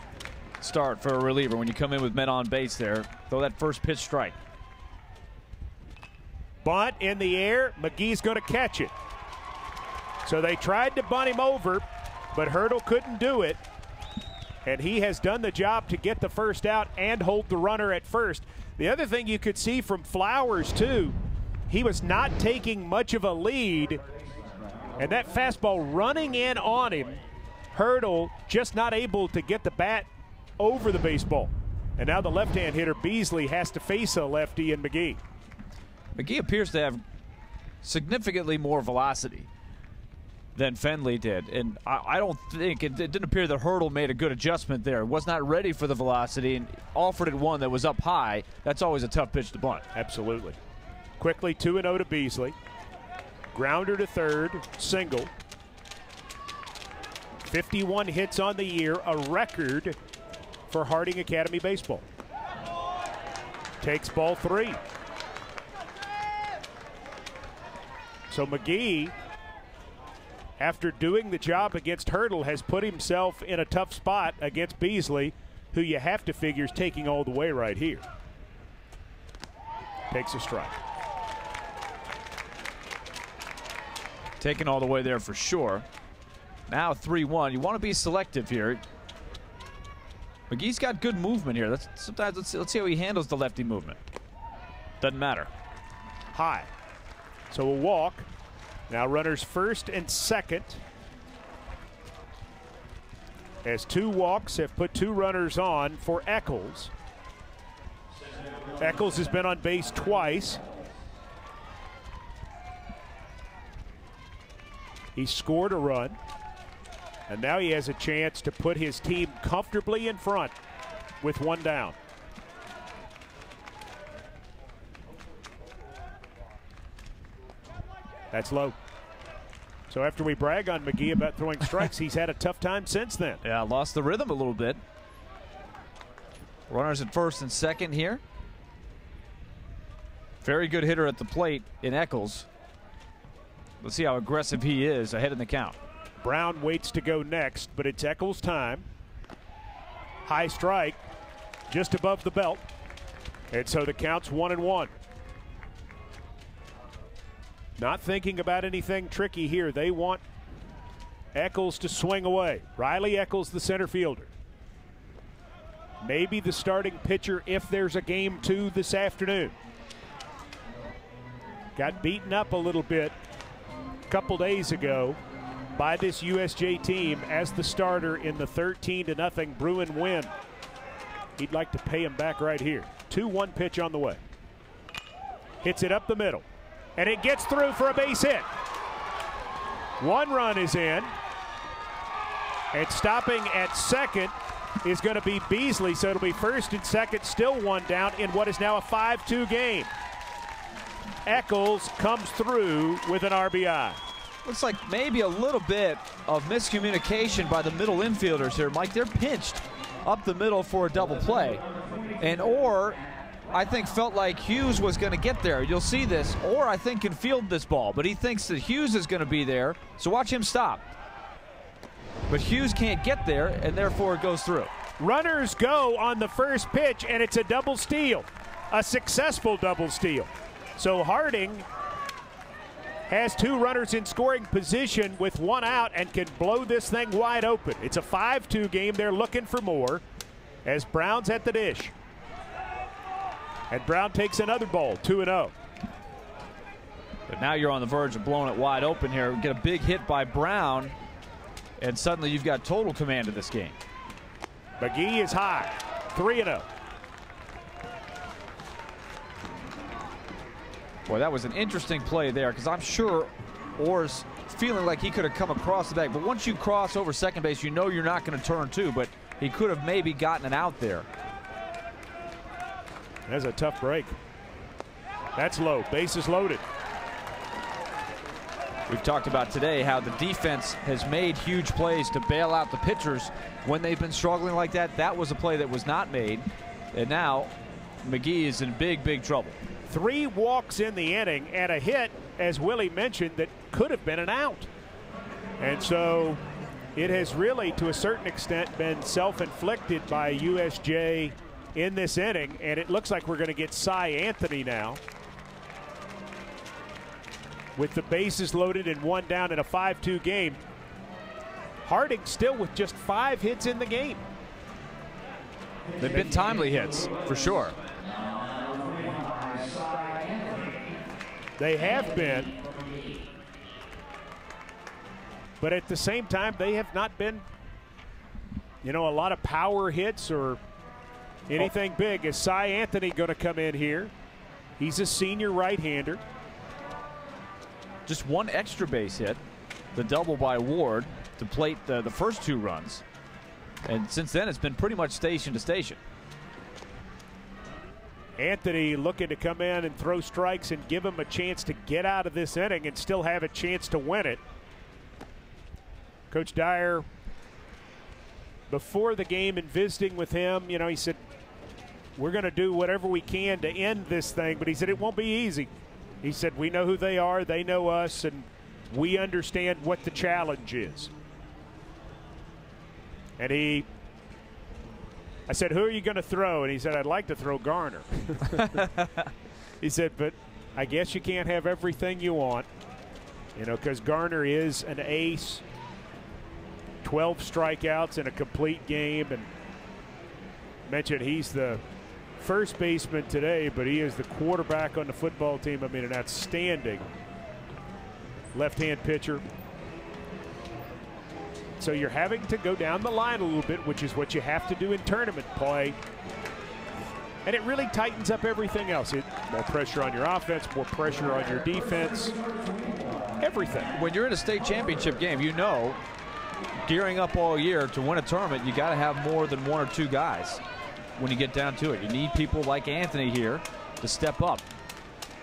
Speaker 2: start for a reliever when you come in with men on base there. Throw that first pitch strike.
Speaker 1: Bunt in the air. McGee's going to catch it. So they tried to bunt him over, but Hurdle couldn't do it. And he has done the job to get the first out and hold the runner at first. The other thing you could see from Flowers, too, he was not taking much of a lead. And that fastball running in on him, Hurdle just not able to get the bat over the baseball. And now the left-hand hitter Beasley has to face a lefty in McGee.
Speaker 2: McGee appears to have significantly more velocity than Fenley did. And I don't think, it didn't appear that Hurdle made a good adjustment there. Was not ready for the velocity and offered it one that was up high. That's always a tough pitch to bunt.
Speaker 1: Absolutely. Quickly 2-0 to Beasley. Grounder to third, single. 51 hits on the year, a record for Harding Academy baseball. takes ball 3. So McGee, after doing the job against Hurdle, has put himself in a tough spot against Beasley, who you have to figure is taking all the way right here. Takes a strike.
Speaker 2: Taking all the way there for sure. Now 3-1. You want to be selective here. McGee's got good movement here. Let's see how he handles the lefty movement. Doesn't matter.
Speaker 1: High. So a walk. Now runners first and second. As 2 walks have put 2 runners on for Eccles. Eccles has been on base twice. He scored a run. And now he has a chance to put his team comfortably in front with 1 down. That's low. So after we brag on McGee about throwing strikes, he's had a tough time since then.
Speaker 2: Yeah, lost the rhythm a little bit. Runners at first and second here. Very good hitter at the plate in Eccles. Let's see how aggressive he is ahead in the count.
Speaker 1: Brown waits to go next, but it's Eccles' time. High strike, just above the belt. And so the count's 1-1. Not thinking about anything tricky here. They want Eccles to swing away. Riley Eccles, the center fielder. Maybe the starting pitcher if there's a game 2 this afternoon. Got beaten up a little bit a couple days ago by this USJ team as the starter in the 13-0 Bruin win. He'd like to pay him back right here. 2-1 pitch on the way. Hits it up the middle. And it gets through for a base hit. 1 run is in. And stopping at second is going to be Beasley. So it'll be first and second, still 1 down in what is now a 5-2 game. Eccles comes through with an RBI.
Speaker 2: Looks like maybe a little bit of miscommunication by the middle infielders here, Mike. They're pinched up the middle for a double play. And Orr, I think, felt like Hughes was going to get there. You'll see this. Orr, I think, can field this ball, but he thinks that Hughes is going to be there. So watch him stop. But Hughes can't get there, and therefore it goes through.
Speaker 1: Runners go on the first pitch, and it's a double steal. A successful double steal. So Harding has 2 runners in scoring position with 1 out and can blow this thing wide open. It's a 5-2 game. They're looking for more as Brown's at the dish. And Brown takes another ball, 2-0.
Speaker 2: But now you're on the verge of blowing it wide open here. Get a big hit by Brown, and suddenly you've got total command of this game.
Speaker 1: McGee is high, 3-0.
Speaker 2: Boy, that was an interesting play there, because I'm sure Orr's feeling like he could have come across the bag. But once you cross over second base, you know you're not going to turn 2, but he could have maybe gotten it out there.
Speaker 1: That's a tough break. That's low. Base is loaded.
Speaker 2: We've talked about today how the defense has made huge plays to bail out the pitchers when they've been struggling like that. That was a play that was not made. And now McGee is in big, big trouble.
Speaker 1: 3 walks in the inning and a hit, as Willie mentioned, that could have been an out. And so it has really, to a certain extent, been self-inflicted by USJ in this inning, and it looks like we're going to get Cy Anthony now. With the bases loaded and 1 down in a 5-2 game. Harding still with just 5 hits in the game.
Speaker 2: They've been timely hits, for sure.
Speaker 1: They have been. But at the same time, they have not been, a lot of power hits or anything big. Is Cy Anthony going to come in here? He's a senior right-hander.
Speaker 2: Just 1 extra base hit, the double by Ward to plate the first 2 runs. And since then, it's been pretty much station to station.
Speaker 1: Anthony looking to come in and throw strikes and give him a chance to get out of this inning and still have a chance to win it. Coach Dyer, before the game and visiting with him, he said, we're going to do whatever we can to end this thing. But he said it won't be easy. He said we know who they are, they know us, and we understand what the challenge is. And I said, who are you going to throw? And he said, I'd like to throw Garner. He said, but I guess you can't have everything you want, you know, because Garner is an ace, 12 strikeouts in a complete game, and mentioned he's the first baseman today, but he is the quarterback on the football team. I mean, an outstanding left-hand pitcher. So you're having to go down the line a little bit, which is what you have to do in tournament play. And it really tightens up everything else. More pressure on your offense, more pressure on your defense, everything.
Speaker 2: When you're in a state championship game, you know, gearing up all year to win a tournament, you got to have more than one or two guys when you get down to it. You need people like Anthony here to step up.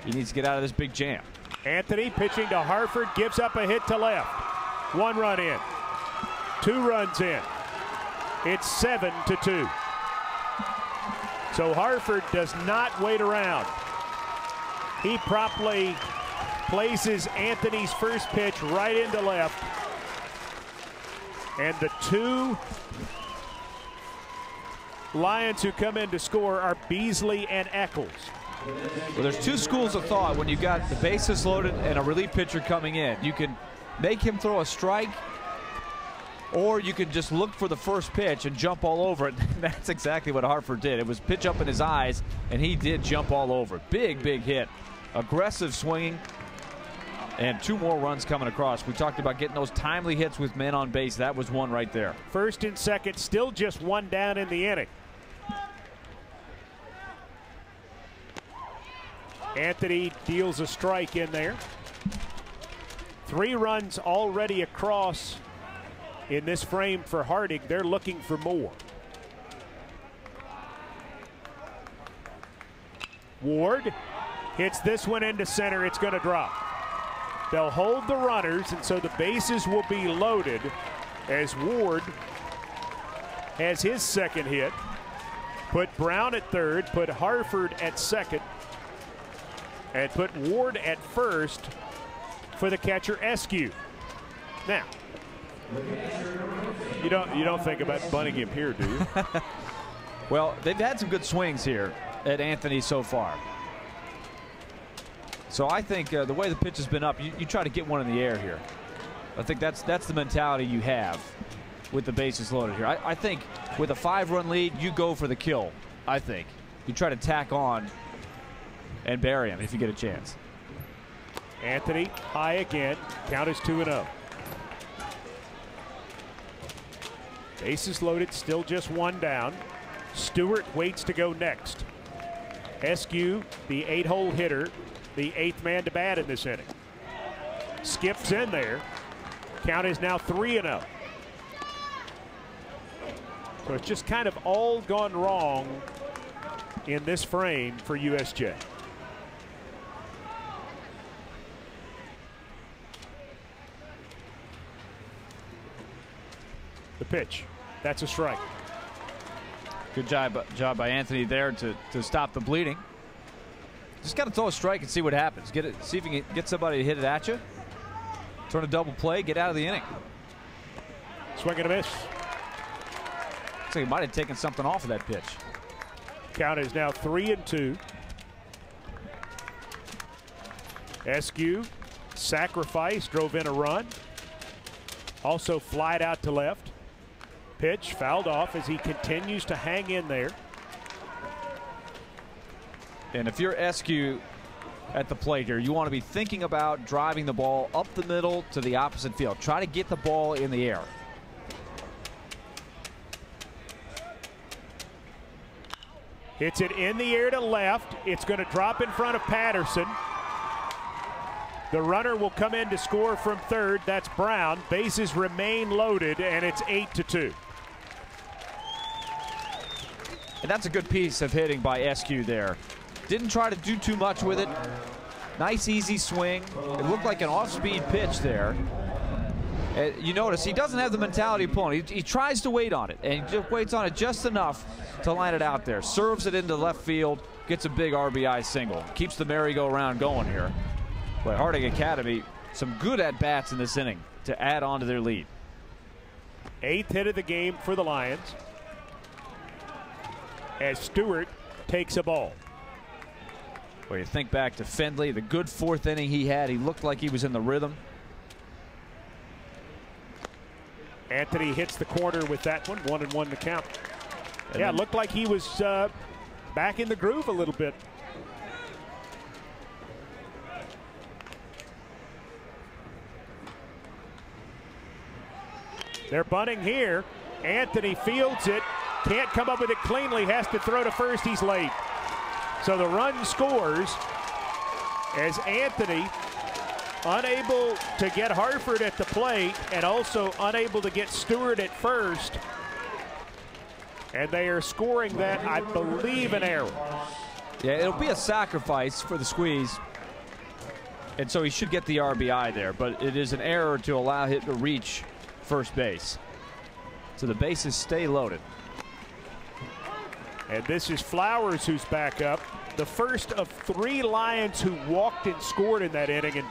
Speaker 2: He needs to get out of this big jam.
Speaker 1: Anthony pitching to Harford, gives up a hit to left. 1 run in, 2 runs in. It's 7-2. So Harford does not wait around. He promptly places Anthony's first pitch right into left. And the 2 Lions who come in to score are Beasley and Eccles.
Speaker 2: Well, there's 2 schools of thought when you've got the bases loaded and a relief pitcher coming in. You can make him throw a strike, or you can just look for the first pitch and jump all over it. That's exactly what Hartford did. It was pitch up in his eyes, and he did jump all over it. Big, big hit. Aggressive swinging, and 2 more runs coming across. We talked about getting those timely hits with men on base. That was one right there.
Speaker 1: First and second, still just 1 down in the inning. Anthony deals a strike in there. 3 runs already across in this frame for Harding. They're looking for more. Ward hits this one into center. It's going to drop. They'll hold the runners, and so the bases will be loaded as Ward has his second hit. Put Brown at third, put Harford at second, and put Ward at first for the catcher Eskew. Now, you don't think about bunting him here, do you?
Speaker 2: Well, they've had some good swings here at Anthony so far. So I think the way the pitch has been up, you try to get one in the air here. I think that's the mentality you have with the bases loaded here. I think with a 5-run lead, you go for the kill. I think you try to tack on and bury him if you get a chance.
Speaker 1: Anthony high again. Count is 2-0. Bases loaded, still just 1 down. Stewart waits to go next. Eskew, the 8-hole hitter, the 8th man to bat in this inning. Skips in there. Count is now 3-0. So it's just kind of all gone wrong in this frame for USJ. The pitch. That's a strike.
Speaker 2: Good job by Anthony there to stop the bleeding. Just got to throw a strike and see what happens. See if you can get somebody to hit it at you. Turn a double play, get out of the inning.
Speaker 1: Swing and a miss.
Speaker 2: Looks like he might have taken something off of that pitch.
Speaker 1: Count is now 3-2. Eskew, sacrifice, drove in a run. Also flied out to left. Pitch fouled off as he continues to hang in there.
Speaker 2: And if you're Eskew at the plate here, you want to be thinking about driving the ball up the middle to the opposite field. Try to get the ball in the air.
Speaker 1: Hits it in the air to left. It's going to drop in front of Patterson. The runner will come in to score from third. That's Brown. Bases remain loaded, and it's 8-2.
Speaker 2: And that's a good piece of hitting by Eskew there. Didn't try to do too much with it. Nice, easy swing. It looked like an off-speed pitch there. You notice he doesn't have the mentality of pulling. He tries to wait on it, and he just waits on it just enough to line it out there. Serves it into left field, gets a big RBI single. Keeps the merry-go-round going here. But Harding Academy, some good at-bats in this inning to add on to their lead.
Speaker 1: 8th hit of the game for the Lions as Stewart takes a ball.
Speaker 2: Well, you think back to Findlay, the good 4th inning he had. He looked like he was in the rhythm.
Speaker 1: Anthony hits the corner with that one. 1-1 to count. Yeah, it looked like he was back in the groove a little bit. They're bunting here. Anthony fields it. Can't come up with it cleanly. Has to throw to first. He's late. So the run scores as Anthony unable to get Harford at the plate and also unable to get Stewart at first. And they are scoring that, I believe, an error.
Speaker 2: Yeah, it'll be a sacrifice for the squeeze. And so he should get the RBI there, but it is an error to allow him to reach first base. So the bases stay loaded.
Speaker 1: And this is Flowers who's back up. The first of 3 Lions who walked and scored in that inning. And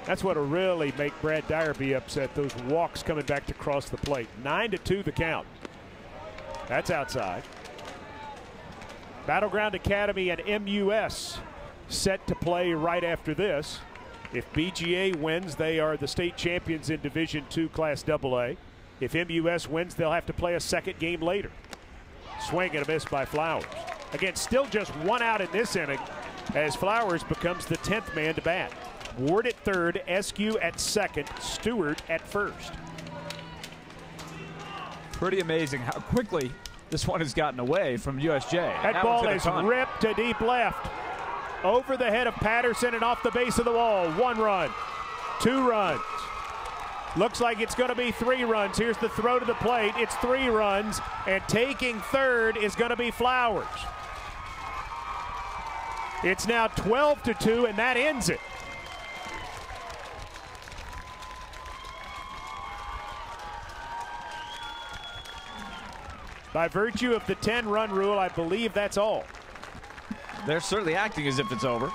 Speaker 1: that's what will really make Brad Dyer be upset. Those walks coming back to cross the plate. 9-2 the count. That's outside. Battleground Academy and MUS set to play right after this. If BGA wins, they are the state champions in Division II Class AA. If MUS wins, they'll have to play a second game later. Swing and a miss by Flowers. Again, still just 1 out in this inning as Flowers becomes the 10th man to bat. Ward at third, Eskew at second, Stewart at first.
Speaker 2: Pretty amazing how quickly this one has gotten away from USJ.
Speaker 1: That ball is ripped to deep left. Over the head of Patterson and off the base of the wall. 1 run, 2 runs. Looks like it's going to be 3 runs. Here's the throw to the plate. It's 3 runs, and taking third is going to be Flowers. It's now 12-2, and that ends it. By virtue of the 10-run rule, I believe that's all.
Speaker 2: They're certainly acting as if it's over.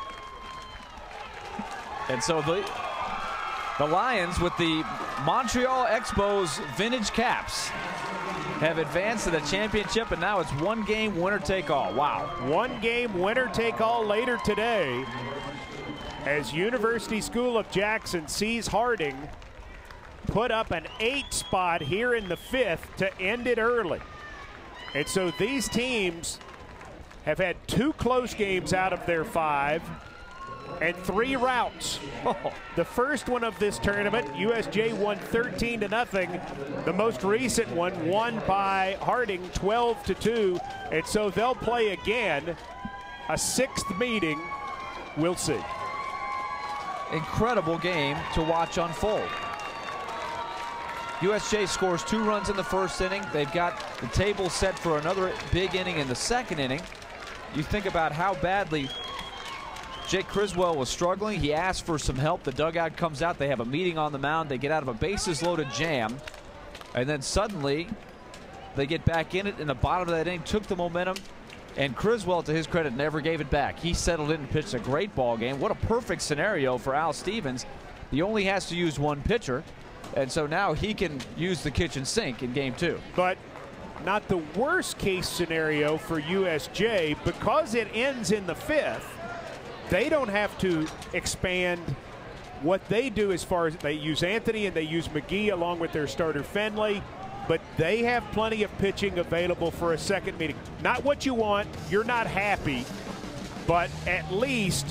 Speaker 2: And so the Lions, with the Montreal Expos vintage caps, have advanced to the championship, and now it's 1 game winner take all. Wow.
Speaker 1: 1 game winner take all later today as University School of Jackson sees Harding put up an 8 spot here in the 5th to end it early. And so these teams have had 2 close games out of their 5 and 3 routes. The first one of this tournament, USJ won 13-0. The most recent one won by Harding 12-2. And so they'll play again. A 6th meeting. We'll see.
Speaker 2: Incredible game to watch unfold. USJ scores 2 runs in the first inning. They've got the table set for another big inning in the second inning. You think about how badly Jake Criswell was struggling. He asked for some help. The dugout comes out. They have a meeting on the mound. They get out of a bases-loaded jam. And then suddenly they get back in it in the bottom of that inning, took the momentum, and Criswell, to his credit, never gave it back. He settled in and pitched a great ball game. What a perfect scenario for Al Stevens. He only has to use 1 pitcher. And so now he can use the kitchen sink in game 2.
Speaker 1: But not the worst case scenario for USJ, because it ends in the 5th. They don't have to expand what they do as far as they use Anthony and they use McGee along with their starter Findlay, but they have plenty of pitching available for a second meeting. Not what you want, you're not happy, but at least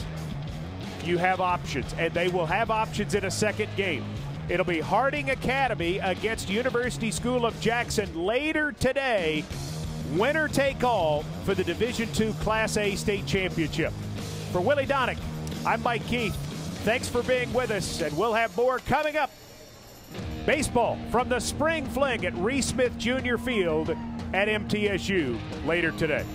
Speaker 1: you have options, and they will have options in a second game. It'll be Harding Academy against University School of Jackson later today. Winner take all for the Division II Class A state championship. For Willie Donick, I'm Mike Keith. Thanks for being with us, and we'll have more coming up. Baseball from the Spring Fling at Reese Smith Jr. Field at MTSU later today.